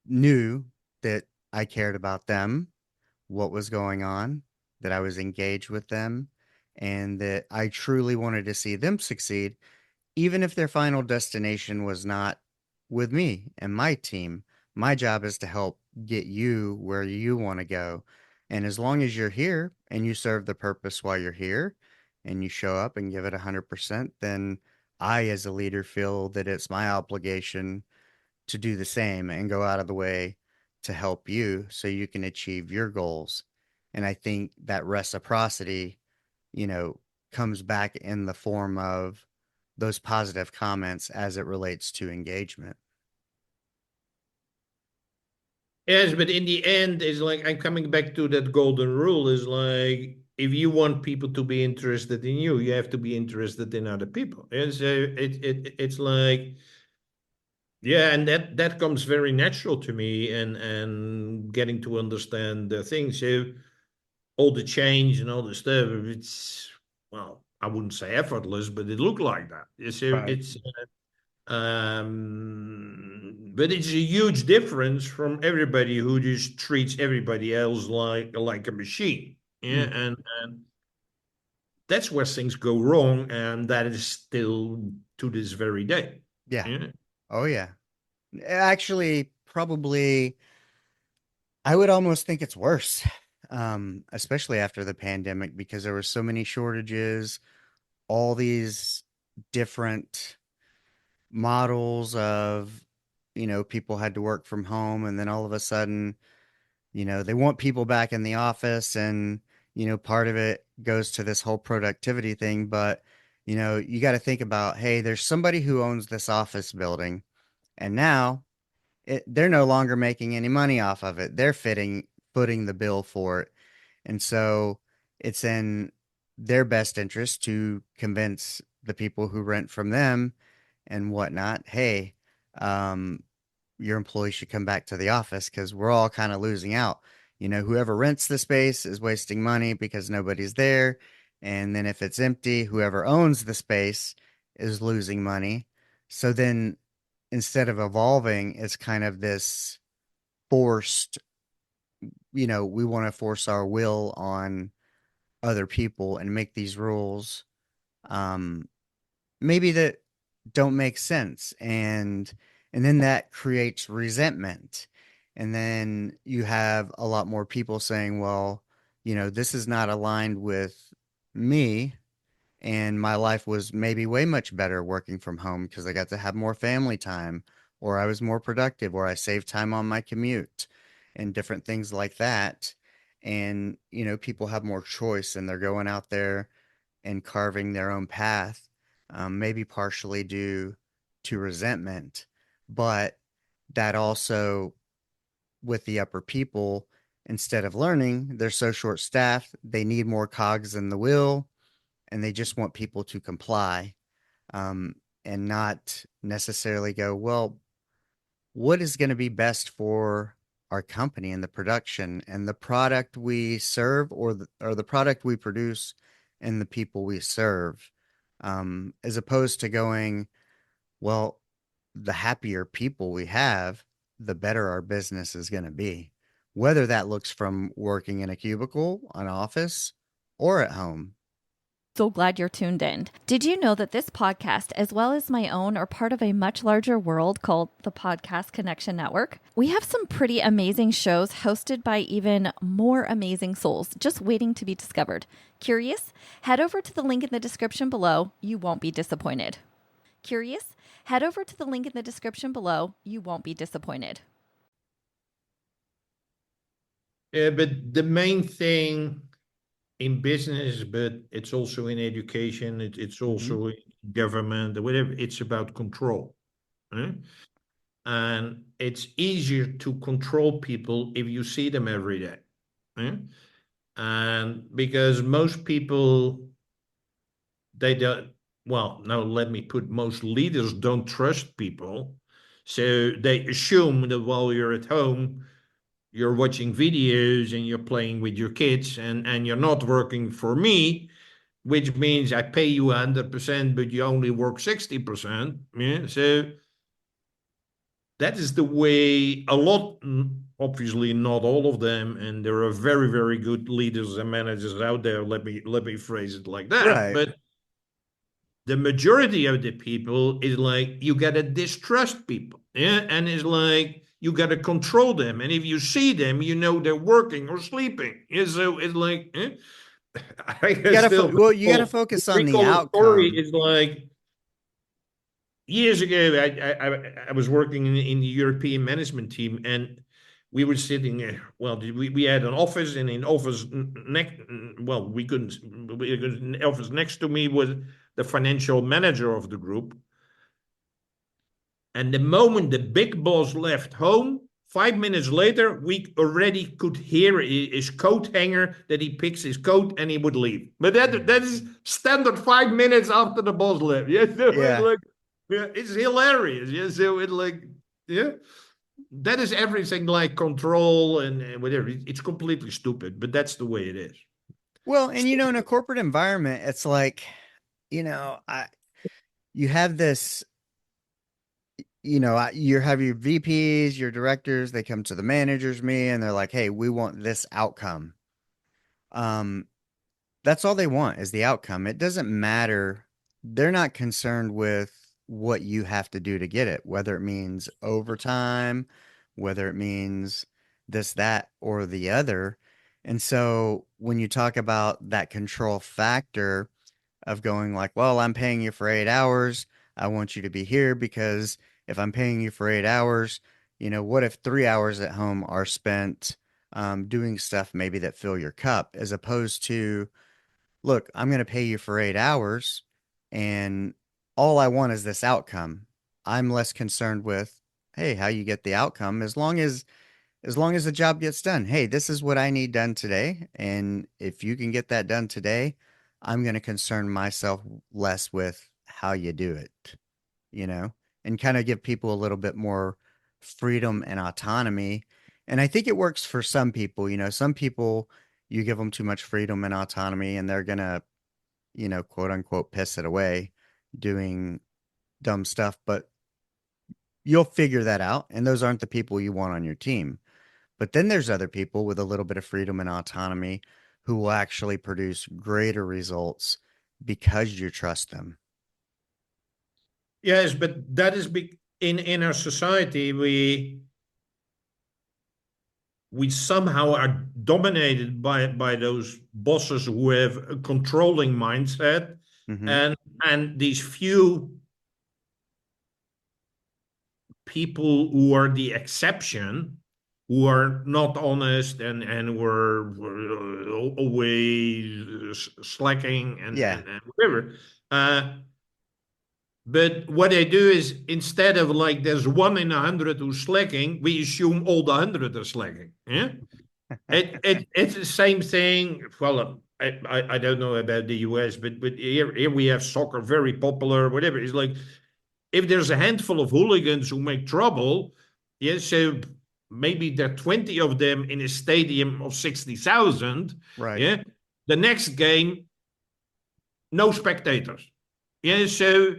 knew that I cared about them, what was going on, that I was engaged with them, and that I truly wanted to see them succeed, even if their final destination was not with me and my team. My job is to help get you where you want to go. And as long as you're here and you serve the purpose while you're here and you show up and give it 100%, then I, as a leader, feel that it's my obligation to do the same and go out of the way to help you so you can achieve your goals. And I think that reciprocity, you know, comes back in the form of those positive comments as it relates to engagement. Yes, but in the end, it's like I'm coming back to that golden rule. Is like if you want people to be interested in you, you have to be interested in other people. And so it's like yeah, and that comes very natural to me, and getting to understand the things. So all the change and all the stuff, it's well, I wouldn't say effortless, but it looked like that. So Right. it's but it's a huge difference from everybody who just treats everybody else like a machine. Yeah, Mm. and that's where things go wrong, and that is still to this very day. Yeah. Yeah. Oh, yeah. Actually, probably, I would almost think it's worse, especially after the pandemic, because there were so many shortages, all these different models of, people had to work from home, and then all of a sudden, they want people back in the office, and, part of it goes to this whole productivity thing. But, you got to think about, hey, there's somebody who owns this office building, and now they're no longer making any money off of it. They're footing the bill for it. And so it's in their best interest to convince the people who rent from them and whatnot, hey, um, your employees should come back to the office because we're all kind of losing out. Whoever rents the space is wasting money because nobody's there. And then if it's empty, whoever owns the space is losing money. So then instead of evolving, it's kind of this forced, we want to force our will on other people and make these rules um maybe that don't make sense, and then that creates resentment, and then you have a lot more people saying, well, this is not aligned with me, and my life was maybe way much better working from home because I got to have more family time, or I was more productive, or I saved time on my commute, and different things like that. And, people have more choice and they're going out there and carving their own path, maybe partially due to resentment. But that also, with the upper people, instead of learning, they're so short staffed, they need more cogs in the wheel, and they just want people to comply, um, and not necessarily go, well, what is going to be best for our company and the production and the product we serve, or the product we produce and the people we serve, as opposed to going, well, the happier people we have, the better our business is going to be, whether that looks from working in a cubicle, an office, or at home. So glad you're tuned in. Did you know that this podcast, as well as my own, are part of a much larger world called the Podcast Connection Network? We have some pretty amazing shows hosted by even more amazing souls just waiting to be discovered. Curious? Head over to the link in the description below. You won't be disappointed. Curious? Head over to the link in the description below. You won't be disappointed. Yeah, but the main thing in business, but it's also in education, it's Hmm. also in government or whatever, it's about control. Eh? And it's easier to control people if you see them every day. Eh? And because most people, they don't, well, no, let me put, most leaders don't trust people. So they assume that while you're at home, you're watching videos and you're playing with your kids, and you're not working for me, which means I pay you 100%, but you only work 60%. Yeah? So that is the way a lot, obviously not all of them, and there are very, very good leaders and managers out there. Let me phrase it like that. Right. But the majority of the people is like you gotta distrust people. Yeah. And it's like you gotta control them. And if you see them, you know they're working or sleeping. Yeah, so it's like I You can gotta still you gotta focus on the recall a story. outcome. Is like years ago, I was working in the European management team, and we were sitting well, we had an office, and in office next, well, in the office next to me was the financial manager of the group. And the moment the big boss left home, 5 minutes later, we already could hear his coat hanger, that he picks his coat and he would leave. But that is standard 5 minutes after the boss left. Yeah, so Yeah. it's hilarious. Yeah, so that is everything like control and whatever. It's completely stupid, but that's the way it is. Well, and in a corporate environment, it's like, you have this, you have your VPs, your directors, they come to the managers meeting and they're like, "Hey, we want this outcome." Um, that's all they want is the outcome. It doesn't matter. They're not concerned with what you have to do to get it, whether it means overtime, whether it means this, that, or the other. And so when you talk about that control factor of going like, well, I'm paying you for 8 hours. I want you to be here because if I'm paying you for 8 hours, what if 3 hours at home are spent doing stuff maybe that fill your cup, as opposed to, look, I'm going to pay you for 8 hours and all I want is this outcome. I'm less concerned with, hey, how you get the outcome, as long as the job gets done. Hey, this is what I need done today. And if you can get that done today, I'm going to concern myself less with how you do it, and kind of give people a little bit more freedom and autonomy. And I think it works for some people. Some people, you give them too much freedom and autonomy and they're going to, quote unquote, piss it away doing dumb stuff. But you'll figure that out. And those aren't the people you want on your team. But then there's other people with a little bit of freedom and autonomy who will actually produce greater results because you trust them. Yes, but that is in our society, we somehow are dominated by those bosses who have a controlling mindset, Mm-hmm. and these few people who are the exception, who are not honest and were always slacking Yeah. and whatever. But what they do is, instead of like there's 1 in 100 who's slacking, we assume all the 100 are slacking. Yeah, it's the same thing. Well, I don't know about the US, but here we have soccer, very popular. Whatever, it's like, if there's a handful of hooligans who make trouble, yeah, so maybe there are 20 of them in a stadium of 60,000. Right. Yeah, the next game, no spectators. Yeah, so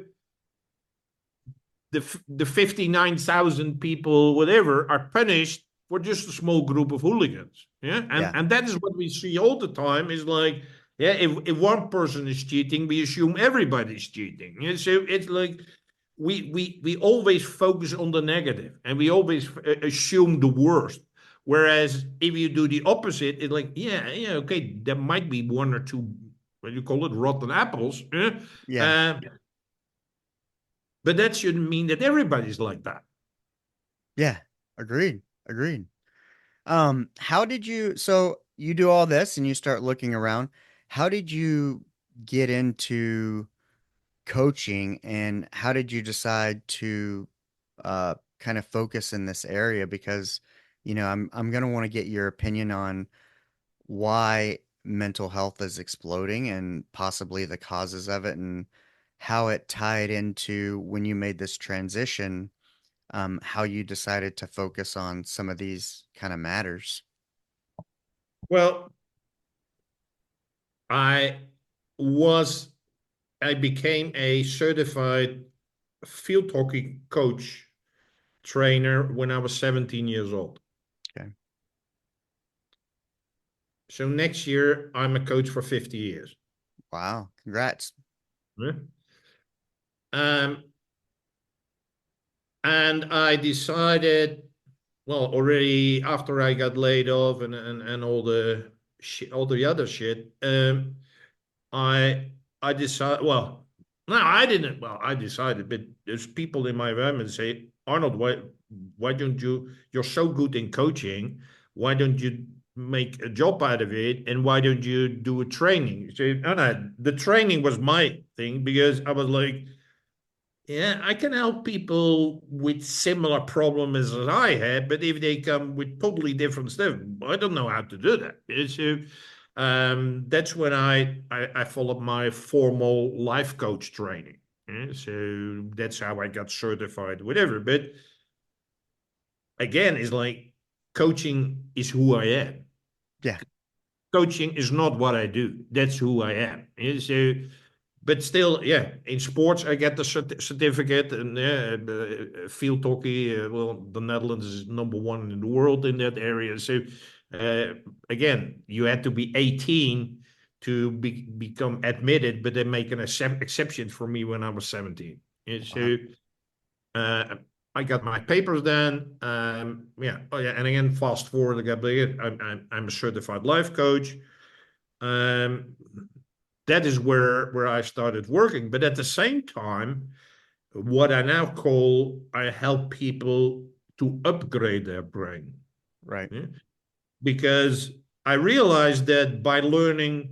the 59,000 people, whatever, are punished for just a small group of hooligans. Yeah, Yeah. and that is what we see all the time. Is like, yeah, if one person is cheating, we assume everybody's cheating. Yeah, so it's like we always focus on the negative and we always assume the worst. Whereas if you do the opposite, it's like, yeah, okay, there might be one or two, what do you call it, rotten apples. Yeah. Yeah. But that shouldn't mean that everybody's like that. Yeah. Agreed. Agreed. So you do all this and you start looking around. How did you get into coaching and how did you decide to kind of focus in this area? Because, I'm going to want to get your opinion on why mental health is exploding and possibly the causes of it and how it tied into when you made this transition, how you decided to focus on some of these kind of matters. Well, I was I became a certified field hockey coach trainer when I was 17 years old. Okay. So next year I'm a coach for 50 years. Wow. Congrats. Yeah. Um, and I decided, well, already after I got laid off and all the all the other shit, I decided, well, no, I didn't. Well, I decided, but there's people in my environment say, Arnold, why don't you, you're so good in coaching, why don't you make a job out of it, and why don't you do a training? So no, the training was my thing, because I was like, yeah, I can help people with similar problems as I had, but if they come with totally different stuff, I don't know how to do that. So that's when I followed my formal life coach training. So that's how I got certified, whatever. But again, it's like coaching is who I am. Yeah. Coaching is not what I do. That's who I am. So, but still, yeah, in sports, I get the certificate, and field hockey. Well, the Netherlands is #1 in the world in that area. So, again, you had to be 18 to become admitted, but they make an exception for me when I was 17. And so, I got my papers then. Yeah, oh yeah, and again, fast forward, I got bigger. I'm a certified life coach. Um, that is where I started working. But at the same time, what I now call, I help people to upgrade their brain. Right. Yeah? Because I realized that by learning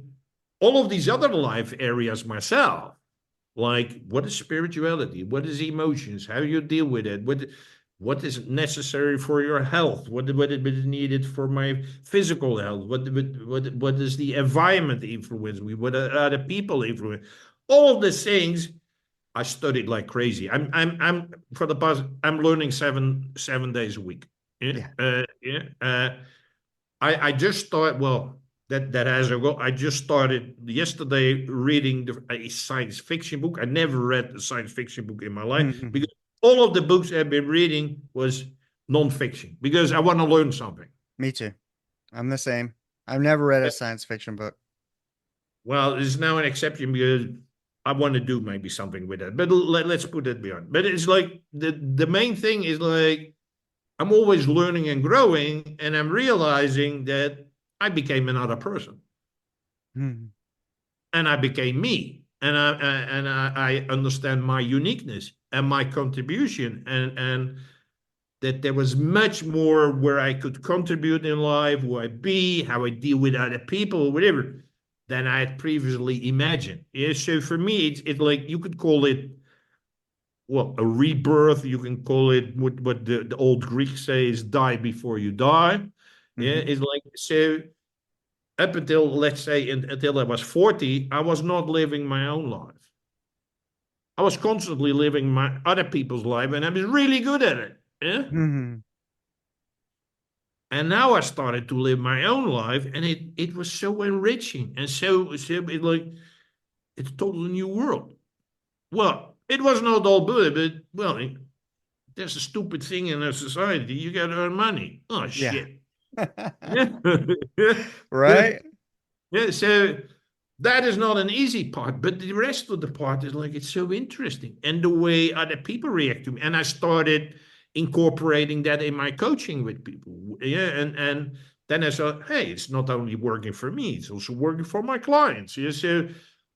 all of these other life areas myself, like what is spirituality, what is emotions, how you deal with it, what is necessary for your health, what is needed for my physical health, what is the environment influence me, what are the people influence, all of these things. I studied like crazy. I'm for the past, I'm learning seven days a week. Yeah. Yeah. I just started, well, that has a go. I just started yesterday reading a science fiction book. I never read a science fiction book in my life, Mhm. because all of the books I've been reading was non-fiction, because I want to learn something. Me too. I'm the same. I've never read a science fiction book. Well, it's now an exception, because I want to do maybe something with that. But let's put it beyond. But it's like the main thing is like, I'm always learning and growing, and I'm realizing that I became another person. Mhm. And I became me, and I understand my uniqueness and my contribution, and that there was much more where I could contribute in life, who I be, how I deal with other people, whatever, than I had previously imagined. Yeah, so for me, it's like, you could call it, well, a rebirth. You can call it what the old Greeks say is die before you die. Yeah, Mhm. it's like, so up until, let's say, until I was 40, I was not living my own life. I was constantly living my other people's life, and I was really good at it. Yeah. Mhm. And now I started to live my own life, and it was so enriching, and so it like, it's a totally new world. Well, it was not all good, but well, there's a stupid thing in our society. You got to earn money. Oh Yeah. shit. Yeah. Right? Yeah, so that is not an easy part, but the rest of the part is like, it's so interesting, and the way other people react to me. And I started incorporating that in my coaching with people. Yeah, and then I thought, hey, it's not only working for me, it's also working for my clients. Yeah, so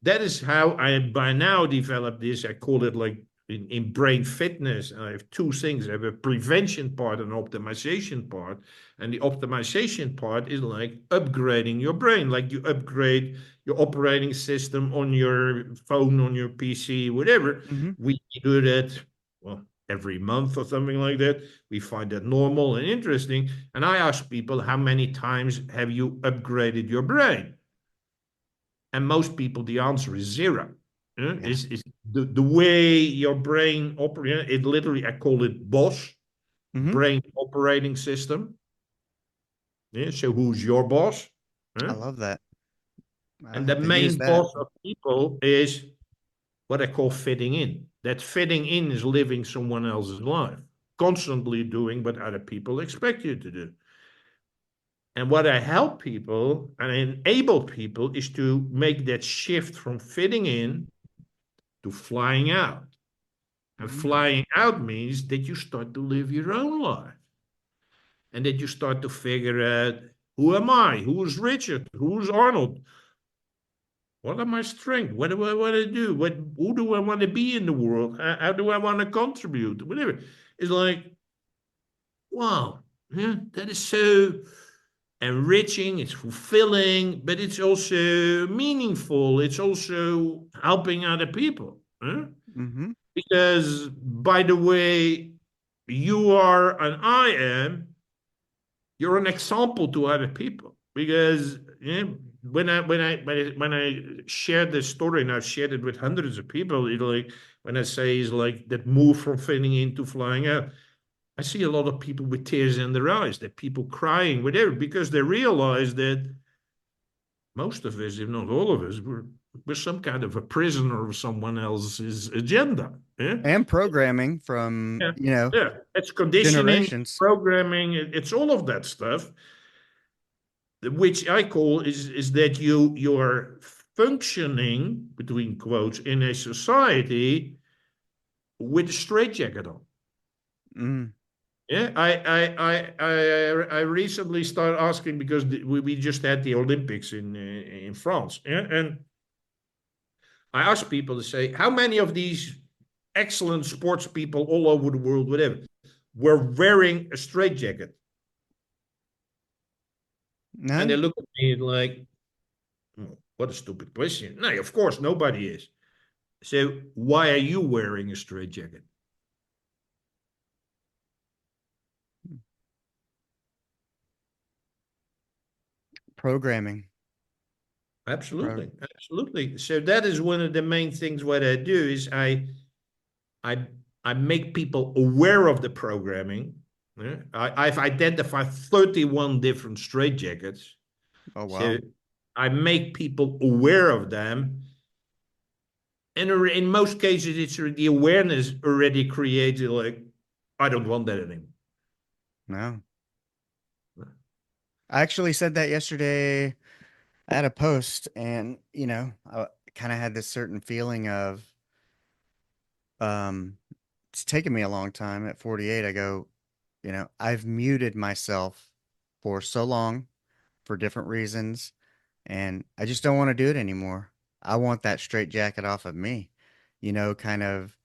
that is how I by now developed this. I call it like, in brain fitness, I have two things. I have a prevention part and optimization part. And the optimization part is like upgrading your brain, like you upgrade your operating system on your phone, on your PC, whatever. Mhm. We do that, well, every month or something like that. We find that normal and interesting. And I ask people, how many times have you upgraded your brain? And most people, the answer is zero. Yeah. Is the way your brain operates, it literally, I call it BOSS, Mhm. brain operating system. Yeah, so who's your boss? I Huh? love that. I And the have to use main that. boss of people is what I call fitting in. That fitting in is living someone else's life, constantly doing what other people expect you to do. And what I help people and enable people is to make that shift from fitting in to flying out. And Mm. flying out means that you start to live your own life, and that you start to figure out, who am I? Who's Richard? Who's Arnold? What are my strengths? What do I want to do? Who do I want to be in the world? How do I want to contribute? Whatever. It's like, wow, yeah, that is so enriching, it's fulfilling, but it's also meaningful. It's also helping other people. Huh? Mm-hmm. Because, by the way, you are and I am, you're an example to other people. Because when I shared this story, and I've shared it with hundreds of people, like when I say is like that move from fitting in to flying out, I see a lot of people with tears in their eyes, that people crying, whatever, because they realize that most of us, if not all of us, we're some kind of a prisoner of someone else's agenda. Yeah, And programming from, yeah, yeah. It's conditioning, generations. programming. It's all of that stuff, which I call is that you're functioning between quotes in a society with a straitjacket on. Mm. Yeah, I recently started asking because we just had the Olympics in France, yeah, and I asked people to say how many of these excellent sports people all over the world, whatever, were wearing a straitjacket, and they None? look at me like, "Oh, what a stupid question." No, of course nobody is. So why are you wearing a straitjacket? Programming. Pro Absolutely, absolutely. So that is one of the main things. What I do is I I make people aware of the programming. Yeah? I've identified 31 different straitjackets. Oh, So wow. I make people aware of them. And in most cases, it's the awareness already created, like, I don't want that anymore. No. I actually said that yesterday. I had a post and, I kind of had this certain feeling of, um, it's taken me a long time. At 48, I go, I've muted myself for so long for different reasons, and I just don't want to do it anymore. I want that straight jacket off of me, kind of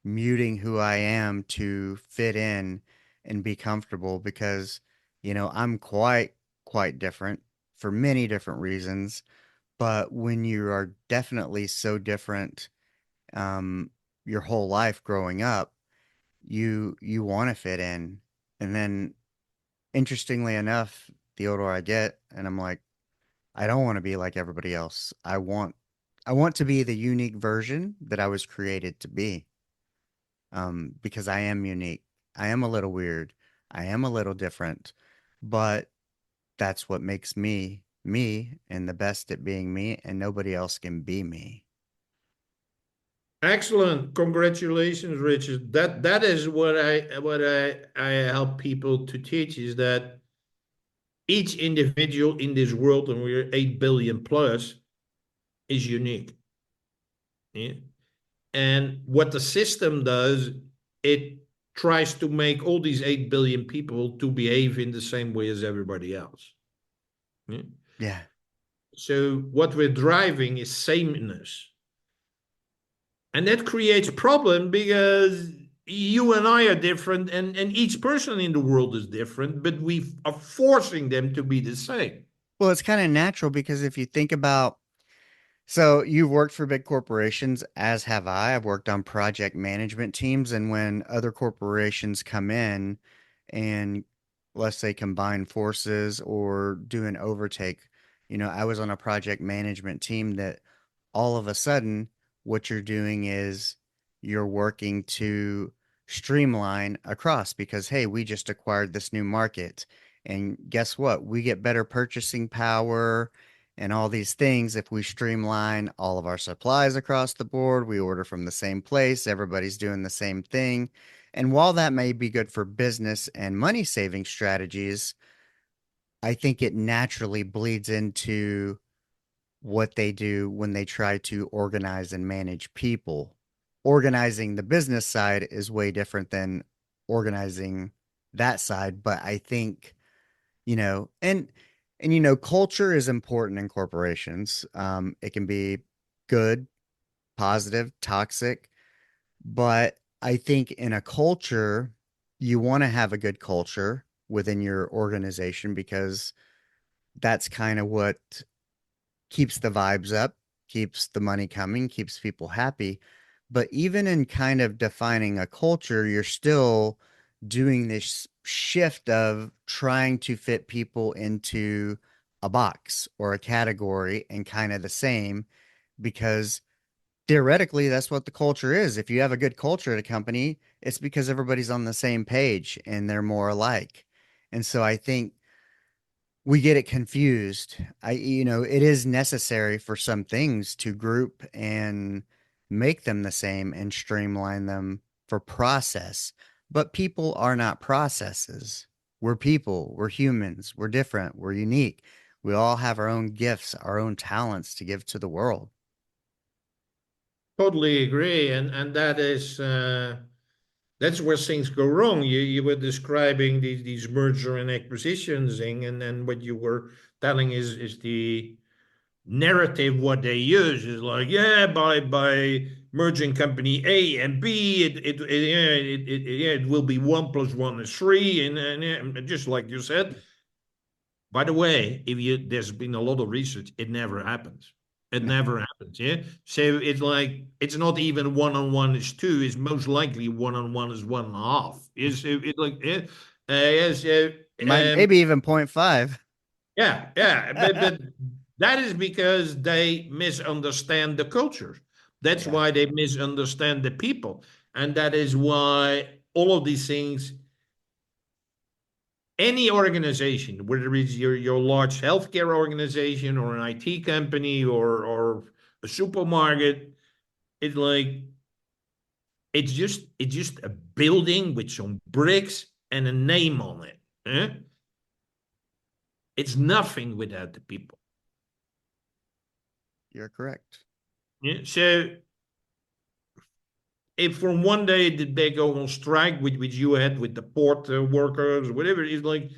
muting who I am to fit in and be comfortable because, I'm quite different for many different reasons. But when you are definitely so different, um, your whole life growing up, you want to fit in. And then interestingly enough, the older I get, and I'm like, I don't want to be like everybody else. I want to be the unique version that I was created to be. Because I am unique. I am a little weird. I am a little different, but that's what makes me me and the best at being me, and nobody else can be me. Excellent. Congratulations, Richard. That is what I help people to teach is that each individual in this world, and we're 8 billion plus, is unique. Yeah? And what the system does, it tries to make all these 8 billion people to behave in the same way as everybody else. Yeah? Yeah. So what we're driving is sameness. And that creates problem because you and I are different, and each person in the world is different, but we are forcing them to be the same. Well, it's kind of natural because if you think about, so you've worked for big corporations, as have I. I've worked on project management teams, and when other corporations come in and let's say combine forces or do an overtake, I was on a project management team that all of a sudden what you're doing is you're working to streamline across because hey, we just acquired this new market. And guess what? We get better purchasing power and all these things if we streamline all of our supplies across the board. We order from the same place, everybody's doing the same thing. And while that may be good for business and money saving strategies, I think it naturally bleeds into what they do when they try to organize and manage people. Organizing the business side is way different than organizing that side, but I think, culture is important in corporations. It can be good, positive, toxic, but I think in a culture, you want to have a good culture within your organization because that's kind of what keeps the vibes up, keeps the money coming, keeps people happy. But even in kind of defining a culture, you're still doing this shift of trying to fit people into a box or a category and kind of the same because theoretically that's what the culture is. If you have a good culture at a company, it's because everybody's on the same page and they're more alike. And so I think we get it confused. It is necessary for some things to group and make them the same and streamline them for process. But people are not processes. We're people, we're humans, we're different, we're unique. We all have our own gifts, our own talents to give to the world. Totally agree, and that's where things go wrong. You were describing these merger and acquisitions thing, and then what you were telling is the narrative. What they use is like, yeah, by merging company A and B, it will be 1 + 1 is 3, and just like you said. By the way, if you there's been a lot of research, it never happens. It No, never happens. Yeah. So it's like it's not even 1 on 1 is 2. It's most likely 1 on 1 is 1.5. Is it like yeah, yes, maybe even point five. yeah, yeah. But that is because they misunderstand the culture. That's Yeah, why they misunderstand the people, and that is why all of these things, any organization, whether it's your large healthcare organization or an IT company or a supermarket, it's like it's just a building with some bricks and a name on it. Eh? It's nothing without the people. you're correct. Yeah? So if from one day did they go on strike, which you had with the port workers, whatever, it's like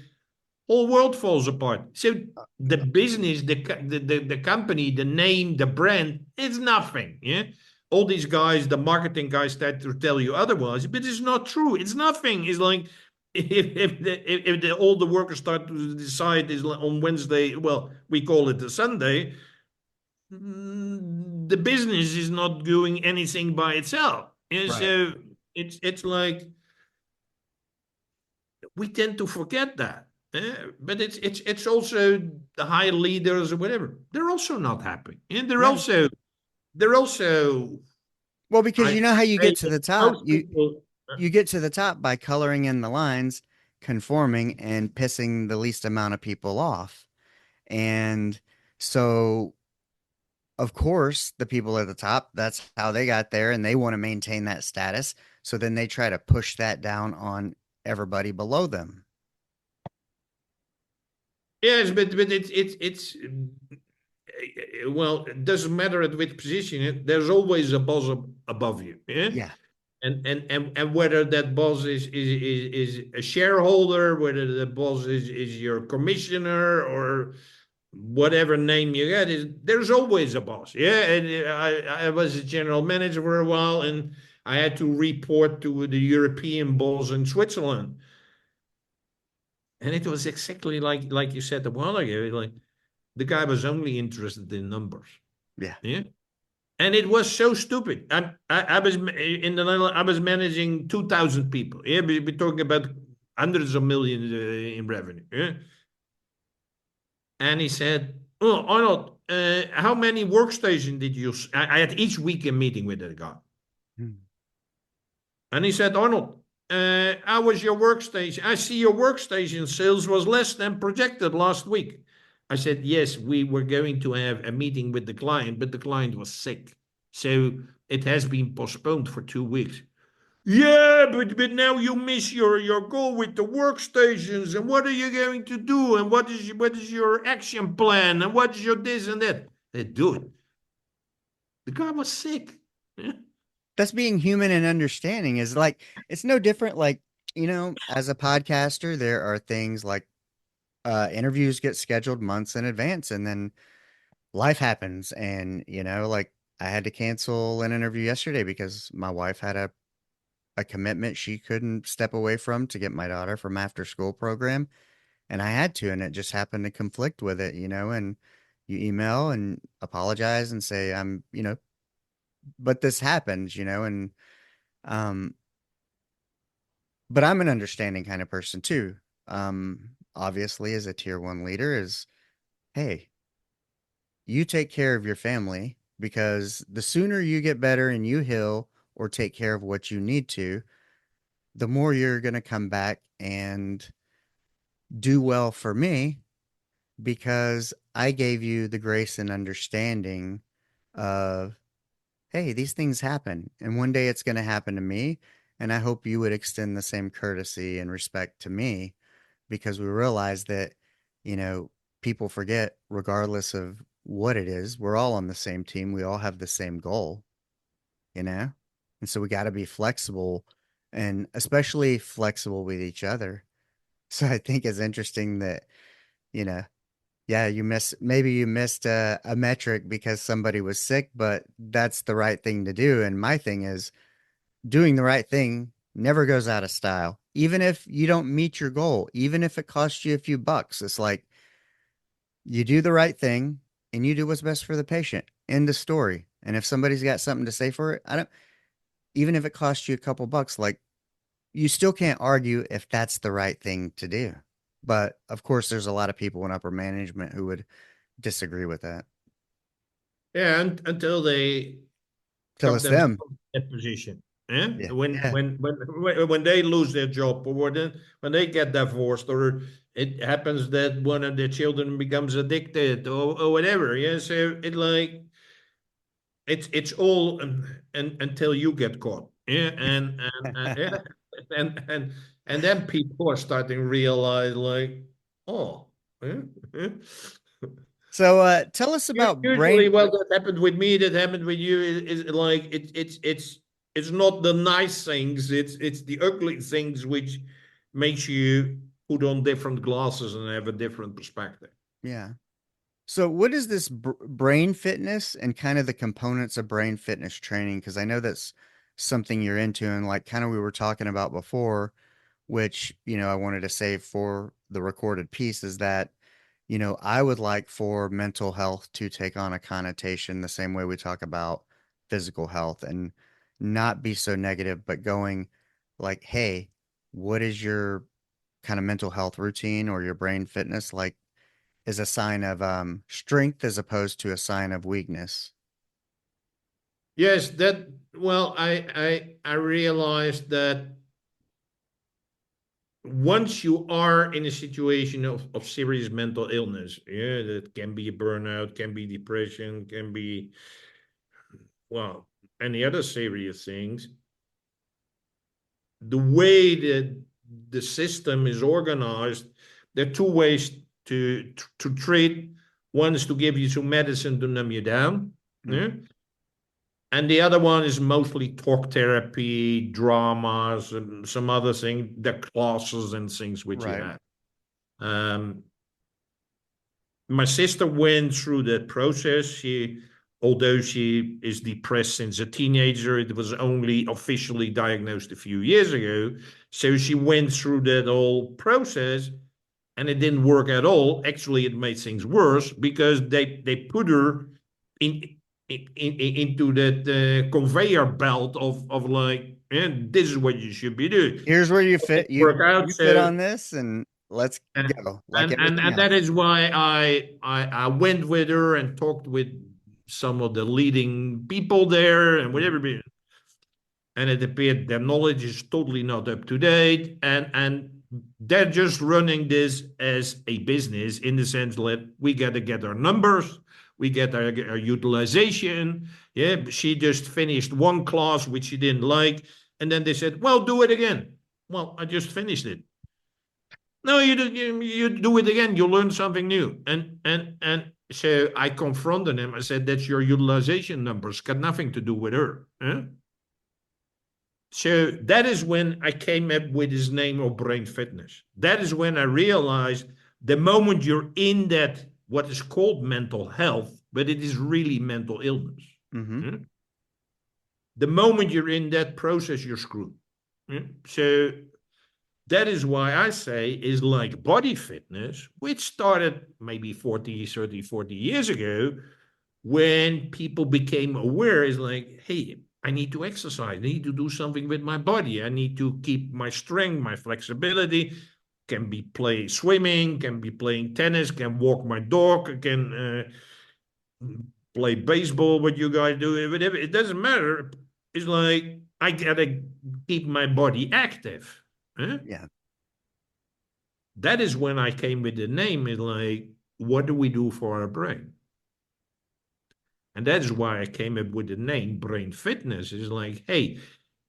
whole world falls apart. So the business, the company, the name, the brand, it's nothing. Yeah, all these guys, the marketing guys, start to tell you otherwise, but it's not true. It's nothing. It's like if all the workers start to decide is on Wednesday, well, we call it a Sunday. The business is not doing anything by itself. And Right. so it's like we tend to forget that. But it's also the high leaders or whatever. They're also not happy, and No. they're also. Well, because I you know how you say get to that the top. most You people. you get to the top by coloring in the lines, conforming, and pissing the least amount of people off. And so, of course, the people at the top, that's how they got there, and they want to maintain that status. So then they try to push that down on everybody below them. Yes, but it's well, it doesn't matter at which position. There's always a boss above you. Yeah. Yeah. And whether that boss is a shareholder, whether the boss is your commissioner or whatever name you get, is there's always a boss. Yeah, and I was a general manager for a while, and I had to report to the European boss in Switzerland, and it was exactly like you said a while ago. Like the guy was only interested in numbers. Yeah. Yeah. And it was so stupid. I was in the Netherlands. I was managing 2,000 people. Yeah, we're talking about hundreds of millions in revenue. Yeah, and he said, "Oh, Arnold, how many workstations did you?" I had each week a meeting with that guy, Hmm. and he said, "Arnold, how was your workstation? I see your workstation sales was less than projected last week." I said, "Yes, we were going to have a meeting with the client, but the client was sick, so it has been postponed for 2 weeks." Yeah, but now you miss your goal with the workstations, and what are you going to do? And what is your action plan? And what is your this and that? Dude, the guy was sick. Yeah. That's being human and understanding is like, it's no different. Like, as a podcaster, there are things like interviews get scheduled months in advance and then life happens. And, like I had to cancel an interview yesterday because my wife had a commitment she couldn't step away from to get my daughter from after school program. And I had to, and it just happened to conflict with it, and you email and apologize and say, but this happens, and, um, but I'm an understanding kind of person too. Obviously, as a tier one leader, is hey, you take care of your family because the sooner you get better and you heal or take care of what you need to, the more you're going to come back and do well for me because I gave you the grace and understanding of, hey, these things happen and one day it's going to happen to me. And I hope you would extend the same courtesy and respect to me because we realize that, people forget, regardless of what it is, we're all on the same team. We all have the same goal, you know? And so we got to be flexible and especially flexible with each other. So I think it's interesting that, you know, yeah, maybe you missed a metric because somebody was sick, but that's the right thing to do. And my thing is doing the right thing never goes out of style. Even if you don't meet your goal, even if it costs you a few bucks, it's like you do the right thing and you do what's best for the patient. End of story. And if somebody's got something to say for it, even if it costs you a couple bucks, like you still can't argue if that's the right thing to do. But of course, there's a lot of people in upper management who would disagree with that. Yeah, and until they Till talk it's themselves them. in that position. Eh? Yeah. When Yeah. when when when they lose their job, or when they get divorced, or it happens that one of their children becomes addicted, or whatever. Yeah, so it's all and until you get caught. Yeah, yeah, and then people are starting to realize like, oh, yeah, yeah. So tell us about Usually, brain. well, that happened with me. That happened with you. Is like it's not the nice things. It's the ugly things which makes you put on different glasses and have a different perspective. Yeah. So what is this brain fitness and kind of the components of brain fitness training? Because I know that's something you're into, and like kind of we were talking about before, which, I wanted to save for the recorded piece is that, I would like for mental health to take on a connotation the same way we talk about physical health and not be so negative, but going like, hey, what is your kind of mental health routine or your brain fitness like is a sign of strength as opposed to a sign of weakness. Yes, that well, I realized that once you are in a situation of serious mental illness, yeah, that can be a burnout, can be depression, can be well, any other serious things. The way that the system is organized, there are two ways to treat. One is to give you some medicine to numb you down, yeah? And the other one is mostly talk therapy, dramas, and some other thing, the classes and things which you Right. have. Um, my sister went through that process. Although she is depressed since a teenager, it was only officially diagnosed a few years ago. So she went through that whole process, and it didn't work at all. Actually, it made things worse because they put her into that conveyor belt of like, and this is what you should be doing. Here's where you It fit. You work out. you fit So on this and let's and go like everything and that else. is why I went with her and talked with some of the leading people there and whatever. And it appeared their knowledge is totally not up to date, and they're just running this as a business in the sense that we got to get our numbers, we get our utilization. Yeah, she just finished one class which she didn't like, and then they said, "Well, do it again." Well, I just finished it. No, you do it again. You learn something new, and so I confronted him. I said, "That's your utilization numbers. Got nothing to do with her." Huh? So that is when I came up with his name of brain fitness. That is when I realized the moment you're in that, what is called mental health, but it is really mental illness. Mm-hmm. Hmm? The moment you're in that process, you're screwed. So that is why I say is like body fitness, which started maybe 40 years ago, when people became aware, is like, hey, I need to exercise. I need to do something with my body. I need to keep my strength, my flexibility. Can be play swimming, can be playing tennis, can walk my dog, can play baseball, what you guys do, whatever. It doesn't matter. It's like I gotta keep my body active. Huh? Yeah, That is when I came with the name. Is like, what do we do for our brain? And that is why I came up with the name Brain Fitness. Is like, hey,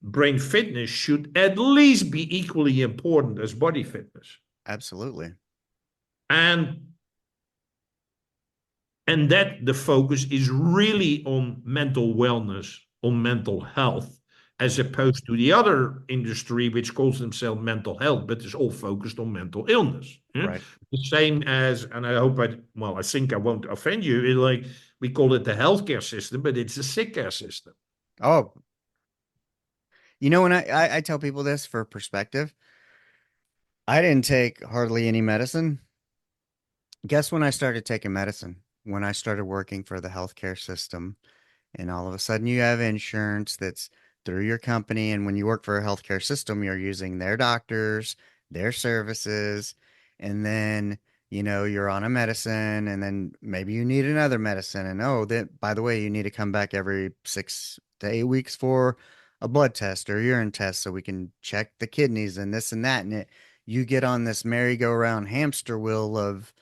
brain fitness should at least be equally important as body fitness. absolutely. And that the focus is really on mental wellness, on mental health, as opposed to the other industry which calls themselves mental health, but is all focused on mental illness. Yeah? Right. The same as, and I hope I think I won't offend you, like we call it the healthcare system, but it's a sick care system. Oh, when I tell people this for perspective, I didn't take hardly any medicine. Guess when I started taking medicine? When I started working for the healthcare system. And all of a sudden you have insurance that's through your company. And when you work for a healthcare system, you're using their doctors, their services. And then, you're on a medicine and then maybe you need another medicine. And oh, that by the way, you need to come back every 6 to 8 weeks for a blood test or urine test so we can check the kidneys and this and that. And you get on this merry-go-round hamster wheel of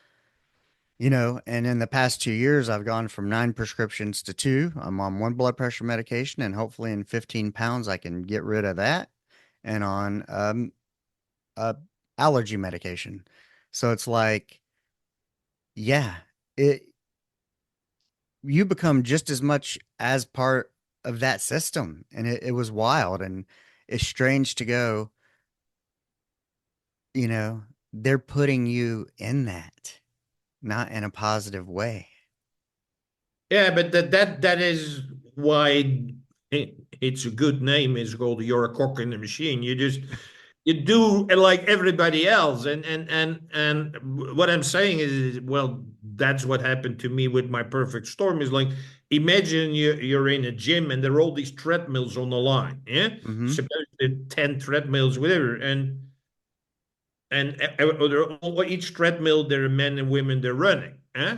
and in the past 2 years, I've gone from 9 prescriptions to two. I'm on one blood pressure medication, and hopefully in 15 pounds, I can get rid of that and on a allergy medication. So it's like, yeah, it you become just as much as part of that system. And it was wild. And it's strange to go, you know, they're putting you in that, not in a positive way. Yeah, but that is why it's a good name. It's called "You're a Cock in the Machine." You do like everybody else, and what I'm saying is, well, that's what happened to me with my perfect storm. Is like, imagine you're in a gym and there are all these treadmills on the line. Yeah, Mm-hmm. suppose 10 treadmills, whatever, each treadmill there are men and women they're running. Eh?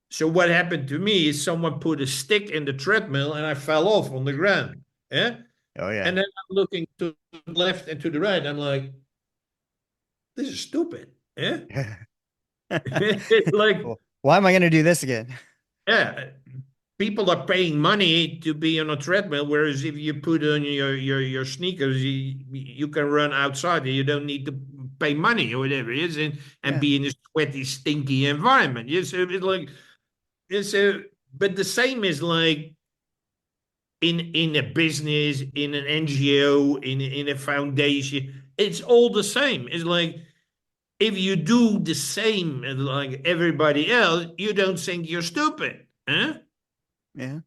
So what happened to me is someone put a stick in the treadmill and I fell off on the ground. Yeah. Oh, yeah. And then I'm looking to the left and to the right. I'm like, this is stupid. Yeah. It's like, Well, why am I going to do this again? yeah, people are paying money to be on a treadmill, whereas if you put on your sneakers, you can run outside and you don't need to pay money or whatever it is, and Yeah. be in a sweaty, stinky environment. Yes, so it's like, it's a, but the same is like in a business, in an NGO, in a foundation. It's all the same. It's like, if you do the same as like everybody else, you don't think you're stupid, huh? Yeah.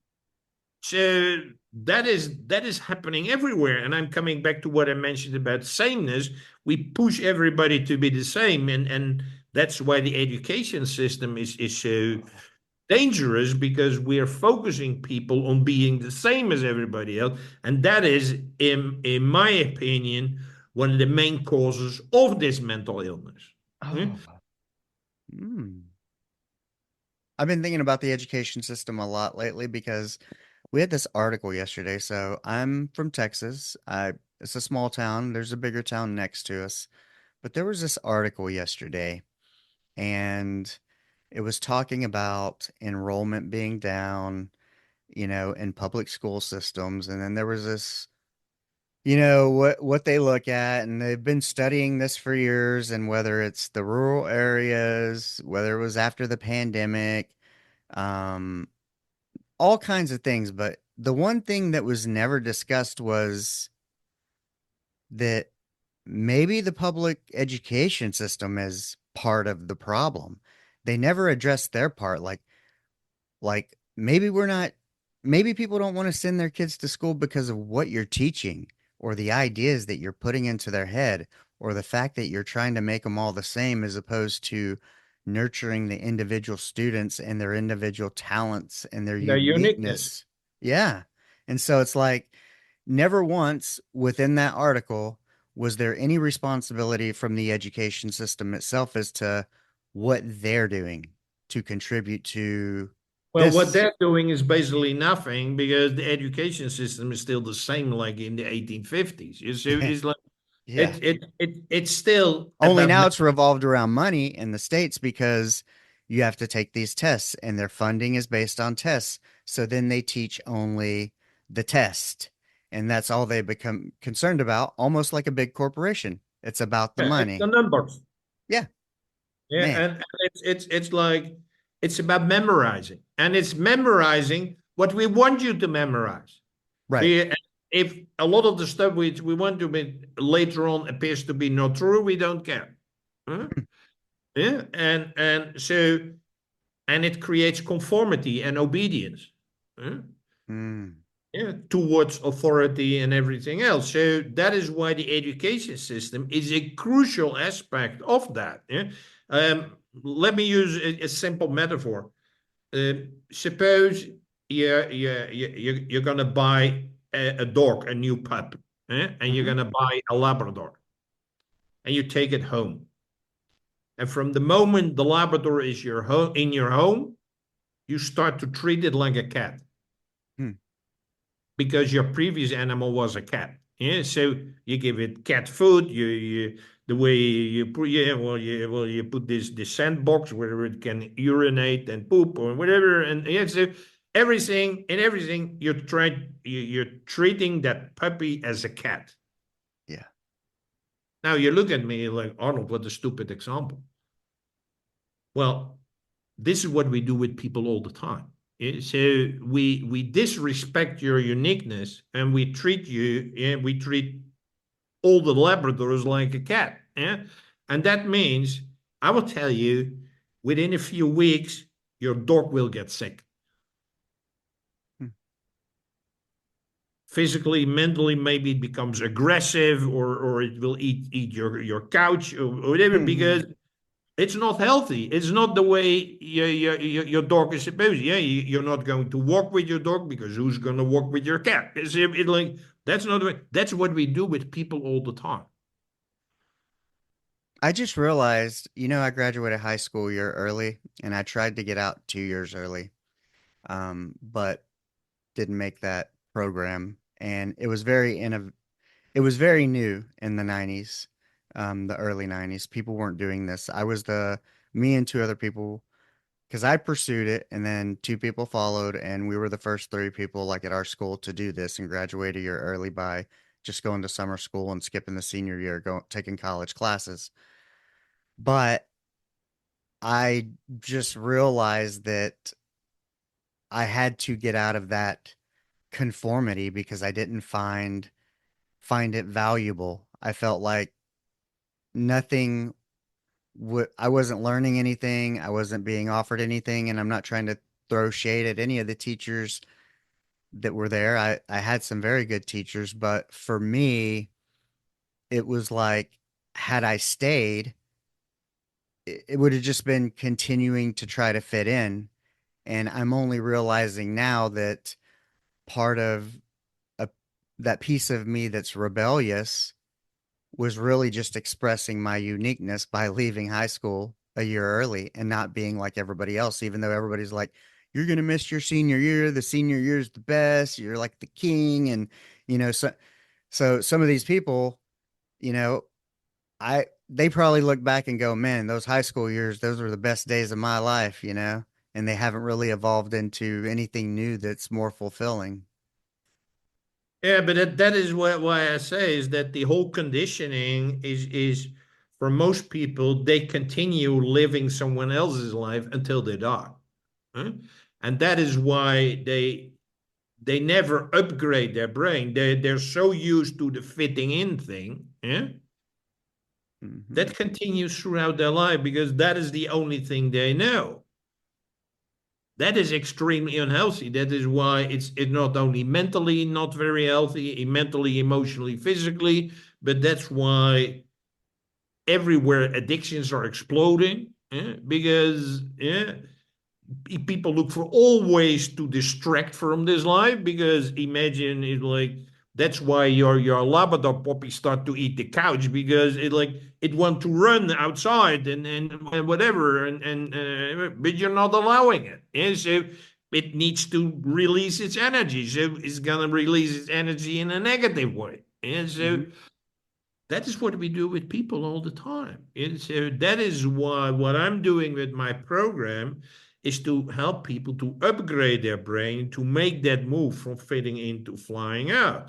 So that is happening everywhere. And I'm coming back to what I mentioned about sameness. We push everybody to be the same, and that's why the education system is so dangerous, because we are focusing people on being the same as everybody else, and that is, in my opinion, one of the main causes of this mental illness. Hmm? Oh. I've been thinking about the education system a lot lately because we had this article yesterday. So I'm from Texas. It's a small town. There's a bigger town next to us. But there was this article yesterday, and it was talking about enrollment being down, in public school systems. And then there was this, what they look at, and they've been studying this for years, and whether it's the rural areas, whether it was after the pandemic, um, all kinds of things. But the one thing that was never discussed was that maybe the public education system is part of the problem. They never addressed their part. Like maybe we're not, maybe people don't want to send their kids to school because of what you're teaching, or the ideas that you're putting into their head, or the fact that you're trying to make them all the same as opposed to nurturing the individual students and their individual talents and their Their uniqueness. uniqueness. Yeah. And so it's like never once within that article was there any responsibility from the education system itself as to what they're doing to contribute to Well, what this. they're doing is basically nothing because the education system is still the same like in the 1850s. It's like Yeah. it's still Only about now it's revolved around money in the States because you have to take these tests and their funding is based on tests. So then they teach only the test. And that's all they become concerned about, almost like a big corporation. It's about the it's the money. numbers. Yeah, Yeah, man. and it's like it's about memorizing, and it's memorizing what we want you to memorize. Right. If a lot of the stuff which we want to be later on appears to be not true, we don't care. Huh? Yeah, and it creates conformity and obedience. Huh? Mm. Yeah, towards authority and everything else. So that is why the education system is a crucial aspect of that. Yeah? Let me use a simple metaphor. Suppose you're going to buy a dog, a new pup, and you're Hmm. going to buy a Labrador, and you take it home. And from the moment the Labrador is in your home, you start to treat it like a cat. Hmm. Because your previous animal was a cat. Yeah, so you give it cat food. You the way you put you put this sandbox where it can urinate and poop or whatever, and yeah, so everything you're treating that puppy as a cat. Yeah. Now you look at me like, Arnold, what a stupid example. Well, this is what we do with people all the time. So we disrespect your uniqueness and we treat you, we treat all the Labradors like a cat. Yeah? And that means, I will tell you, within a few weeks, your dog will get sick. Hmm. Physically, mentally, maybe it becomes aggressive or it will eat your couch or whatever, Hmm. because it's not healthy. It's not the way your dog is supposed. Yeah, you're not going to walk with your dog because who's going to walk with your cat? Like that's not the way. That's what we do with people all the time. I just realized, I graduated high school a year early and I tried to get out 2 years early, but didn't make that program. And it was very new in the 90s, the early 90s. People weren't doing this. Me and two other people, because I pursued it, and then two people followed, and we were the first three people, like at our school, to do this and graduate a year early by just going to summer school and skipping the senior year, taking college classes. But I just realized that I had to get out of that conformity because I didn't find it valuable. I felt like nothing I wasn't learning anything. I wasn't being offered anything, and I'm not trying to throw shade at any of the teachers that were there. I had some very good teachers, but for me, it was like had I stayed, it would have just been continuing to try to fit in. And I'm only realizing now that part of a, that piece of me that's rebellious was really just expressing my uniqueness by leaving high school a year early and not being like everybody else, even though everybody's like, you're going to miss your senior year. The senior year is the best. You're like the king. And, so some of these people, you know, they probably look back and go, man, those high school years, those were the best days of my life, and they haven't really evolved into anything new that's more fulfilling. Yeah, but that is why I say is that the whole conditioning is for most people they continue living someone else's life until they die, huh? And that is why they never upgrade their brain. They're so used to the fitting in thing, yeah, Hmm. that continues throughout their life because that is the only thing they know. that is extremely unhealthy. That is why it's not only mentally not very healthy, mentally, emotionally, physically, but that's why everywhere addictions are exploding, because people look for all ways to distract from this life, because imagine it like that's why your Labrador puppy start to eat the couch, because it want to run outside and whatever, and but you're not allowing it. Yeah? So it needs to release its energy, so it's gonna release its energy in a negative way. And so Mhm. that is what we do with people all the time. And so that is why what I'm doing with my program is to help people to upgrade their brain to make that move from fitting in to flying out.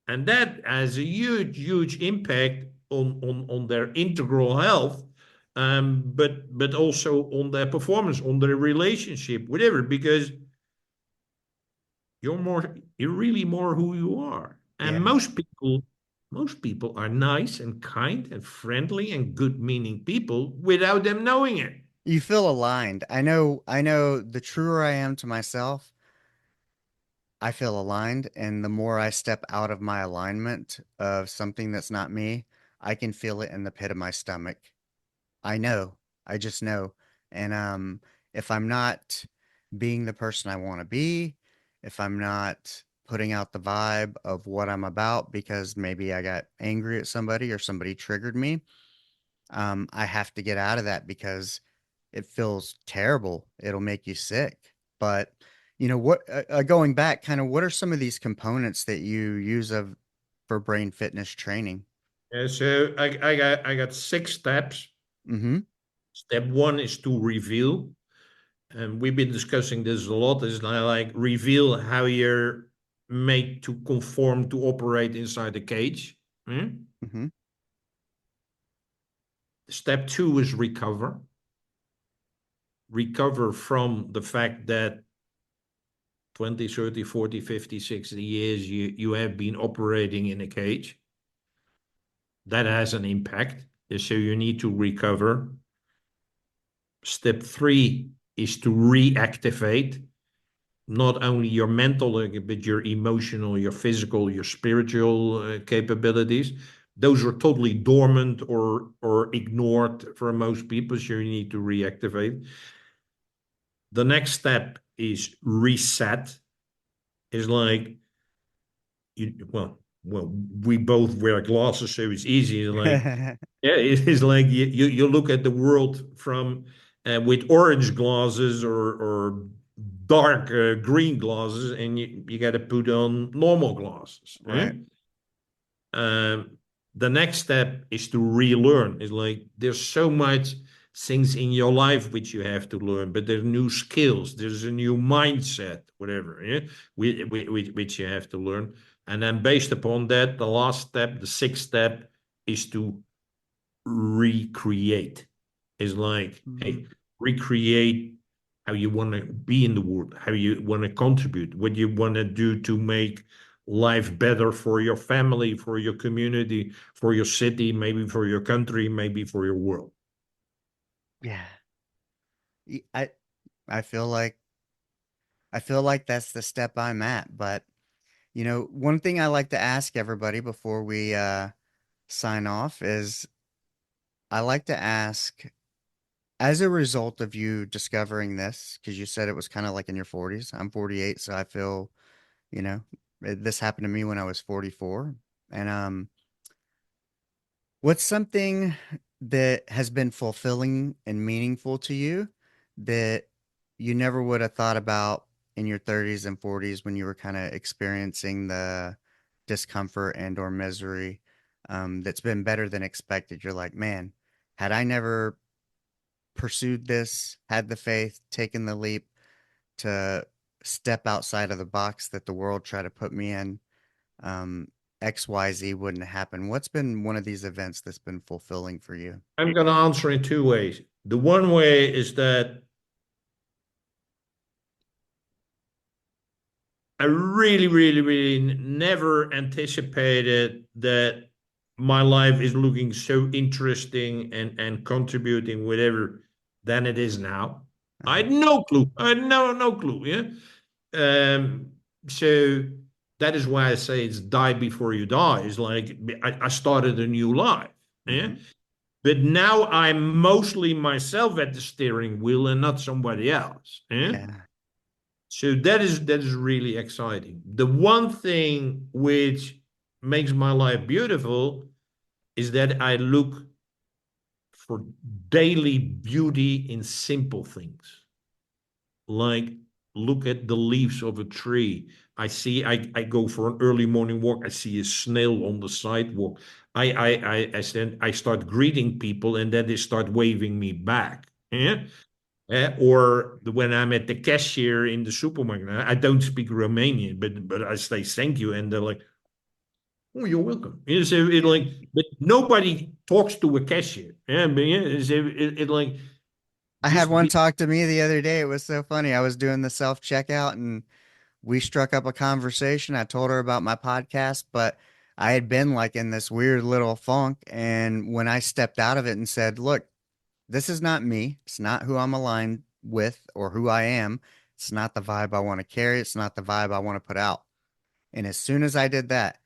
And that has a huge impact on their integral health, but also on their performance, on their relationship, whatever, because you're really more who you are. And Yeah. most people are nice and kind and friendly and good meaning people without them knowing it. You feel aligned. I know the truer I am to myself, I feel aligned, and the more I step out of my alignment of something that's not me, I can feel it in the pit of my stomach. I know. I just know. And if I'm not being the person I want to be, if I'm not putting out the vibe of what I'm about because maybe I got angry at somebody or somebody triggered me, I have to get out of that because it feels terrible. It'll make you sick. But going back, kind of, what are some of these components that you use of for brain fitness training? So I got 6 steps. Mm-hmm. Step one is to reveal, and we've been discussing this a lot. Is like reveal how you're made to conform to operate inside the cage. Hmm? Mm-hmm. Step two is recover. Recover from the fact that 20, 30, 40, 50, 60 years you have been operating in a cage. That has an impact. So you need to recover. Step three is to reactivate not only your mental, but your emotional, your physical, your spiritual capabilities. Those are totally dormant or ignored for most people, so you need to reactivate. The next step is reset. Is like we both wear glasses, so it's easy. Like, yeah, it is like you look at the world from with orange glasses or dark green glasses, and you got to put on normal glasses. Eh? Right. Um, the next step is to relearn. It's like there's so much things in your life which you have to learn, but there's new skills, there's a new mindset, whatever, yeah? Which you have to learn. And then based upon that, the last step, the sixth step, is to recreate. Is like, hey, Mm. recreate how you want to be in the world, how you want to contribute, what you want to do to make life better for your family, for your community, for your city, maybe for your country, maybe for your world. Yeah. Y- I I feel like that's the step I'm at. But one thing I like to ask everybody before we sign off is I like to ask, as a result of you discovering this, because you said it was kind of like in your 40s. I'm 48, so I feel, you know, this happened to me when I was 44. And what's something that has been fulfilling and meaningful to you that you never would have thought about in your 30s and 40s when you were kind of experiencing the discomfort and or misery, that's been better than expected? You're like, man, had I never pursued this, had the faith, taken the leap to step outside of the box that the world tried to put me in, um, XYZ wouldn't happen. What's been one of these events that's been fulfilling for you? I'm going to answer in two ways. The one way is that I really never anticipated that my life is looking so interesting and contributing whatever than it is now. I Uh-huh. had no clue. I had no clue. Yeah. Um, so that is why I say it's die before you die. It's like I started a new life. Yeah. Hmm. But now I'm mostly myself at the steering wheel and not somebody else. Yeah. Yeah. So that is really exciting. The one thing which makes my life beautiful is that I look for daily beauty in simple things. Like look at the leaves of a tree. I go for an early morning walk. I see a snail on the sidewalk. I start greeting people and then they start waving me back. Yeah. Or when I'm at the cashier in the supermarket, I don't speak Romanian, but I say thank you, and they're like, "Oh, you're welcome." So it like, but nobody talks to a cashier. Yeah, but yeah, so it like I had just one be talk to me the other day. It was so funny. I was doing the self checkout and we struck up a conversation. I told her about my podcast, but I had been like in this weird little funk. And when I stepped out of it and said, look, this is not me, it's not who I'm aligned with or who I am, it's not the vibe I want to carry, it's not the vibe I want to put out. And as soon as I did that,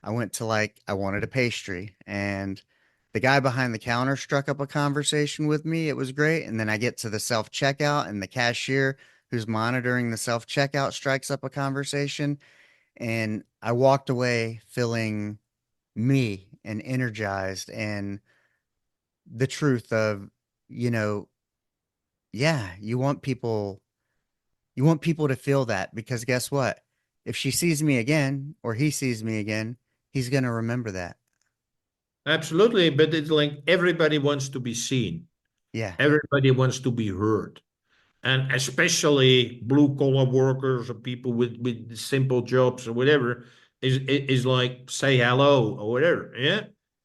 I went to like, I wanted a pastry. And the guy behind the counter struck up a conversation with me. It was great. And then I get to the self checkout, and the cashier who's monitoring the self checkout strikes up a conversation. And I walked away feeling me and energized and the truth of, you know, yeah, you want people to feel that because guess what? If she sees me again or he sees me again, he's going to remember that. absolutely. But it's like everybody wants to be seen. Yeah, Everybody wants to be heard, and especially blue collar workers or people with simple jobs or whatever is like say hello or whatever. Yeah.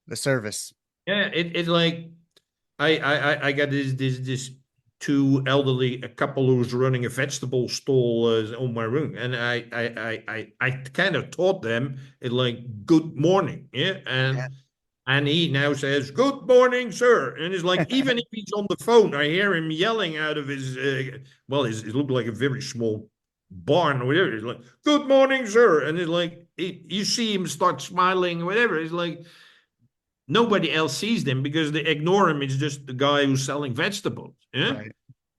the service. Yeah, it's like I got this two elderly a couple who's running a vegetable stall on my room, and I kind of taught them it like good morning, yeah, Yeah. and he now says good morning, sir, and it's like even if he's on the phone, I hear him yelling out of his well, it looked like a very small barn or whatever. It's like good morning, sir, and it's like you see him start smiling, or whatever. It's like nobody else sees them because they ignore him. It's just the guy who's selling vegetables. Yeah. Right.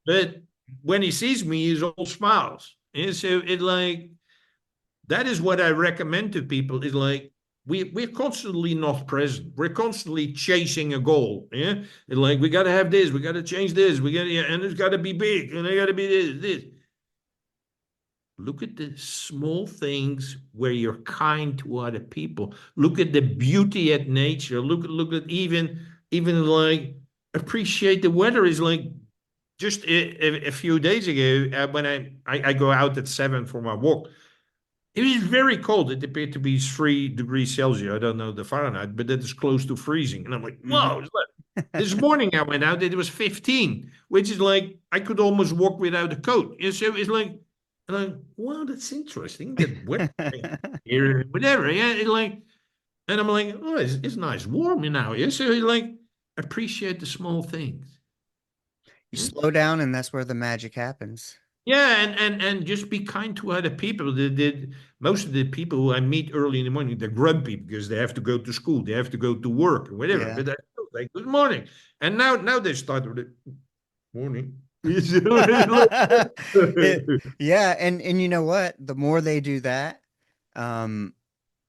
But when he sees me, he's all smiles. And so it like that is what I recommend to people. Is like we're constantly not present. We're constantly chasing a goal. Yeah. And like we gotta have this, we gotta change this, we gotta yeah, and it's gotta be big, and it gotta be this. Look at the small things where you're kind to other people. Look at the beauty at nature. Look at even like appreciate the weather. Is like just a few days ago when I go out at 7 for my walk. It was very cold. It appeared to be 3 degrees Celsius. I don't know the Fahrenheit, but that is close to freezing. And I'm like, Hmm. whoa. This morning I went out, it was 15, which is like I could almost walk without a coat. And so it's like, wow, that's interesting. That weather here, whatever. Yeah, it's like, and I'm like, oh, it's nice, warm now. Yeah, so it's like appreciate the small things. You Yeah. slow down, and that's where the magic happens. Yeah, and just be kind to other people. Most of the people who I meet early in the morning, they're grumpy because they have to go to school, they have to go to work, or whatever. Yeah. But I still say good morning, and now they start with it. Morning. It, yeah, and you know what? The more they do that, um,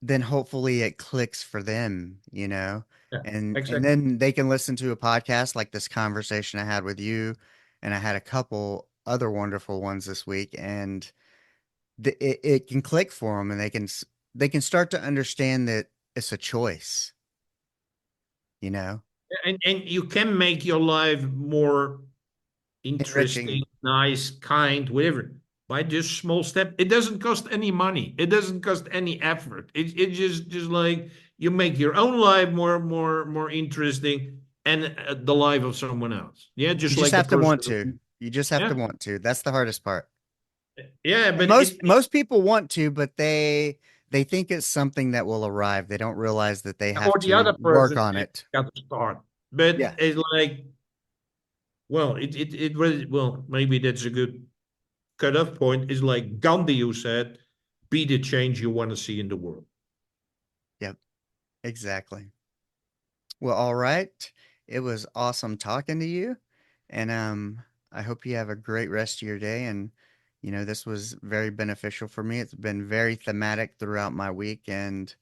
then hopefully it clicks for them, you know, Yeah, and exactly. then they can listen to a podcast like this conversation I had with you, and I had a couple other wonderful ones this week, and it can click for them, and they can start to understand that it's a choice, you know, And you can make your life more interesting, enriching. nice, kind, whatever, by just small step. It doesn't cost any money. It doesn't cost any effort. It just like you make your own life more interesting and the life of someone else. Yeah, You just just like the have to person. want to. You just have to Yeah, want to. That's the hardest part. yeah, And but most people want to, but they think it's something that will arrive. They don't realize that they have or the to other work person on it. got to start. But Yeah. it's like well, it really, well, maybe that's a good cut-off point. Is like Gandhi, who said, "Be the change you want to see in the world." Yep, exactly. Well, all right. It was awesome talking to you. And I hope you have a great rest of your day. And, this was very beneficial for me. It's been very thematic throughout my week and,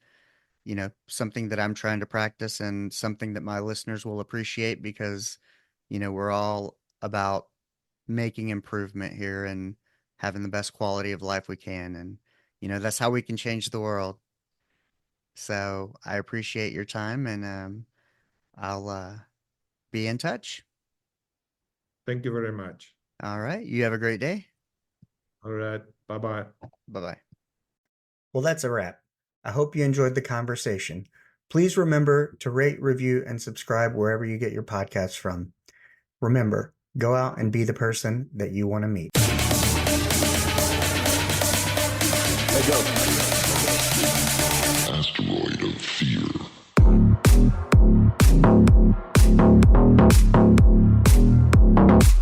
something that I'm trying to practice and something that my listeners will appreciate because, we're all about making improvement here and having the best quality of life we can. And, that's how we can change the world. So I appreciate your time and I'll be in touch. Thank you very much. All right. You have a great day. All right. Bye-bye. Bye-bye. Well, that's a wrap. I hope you enjoyed the conversation. Please remember to rate, review, and subscribe wherever you get your podcasts from. Remember, go out and be the person that you want to meet. Asteroid of fear.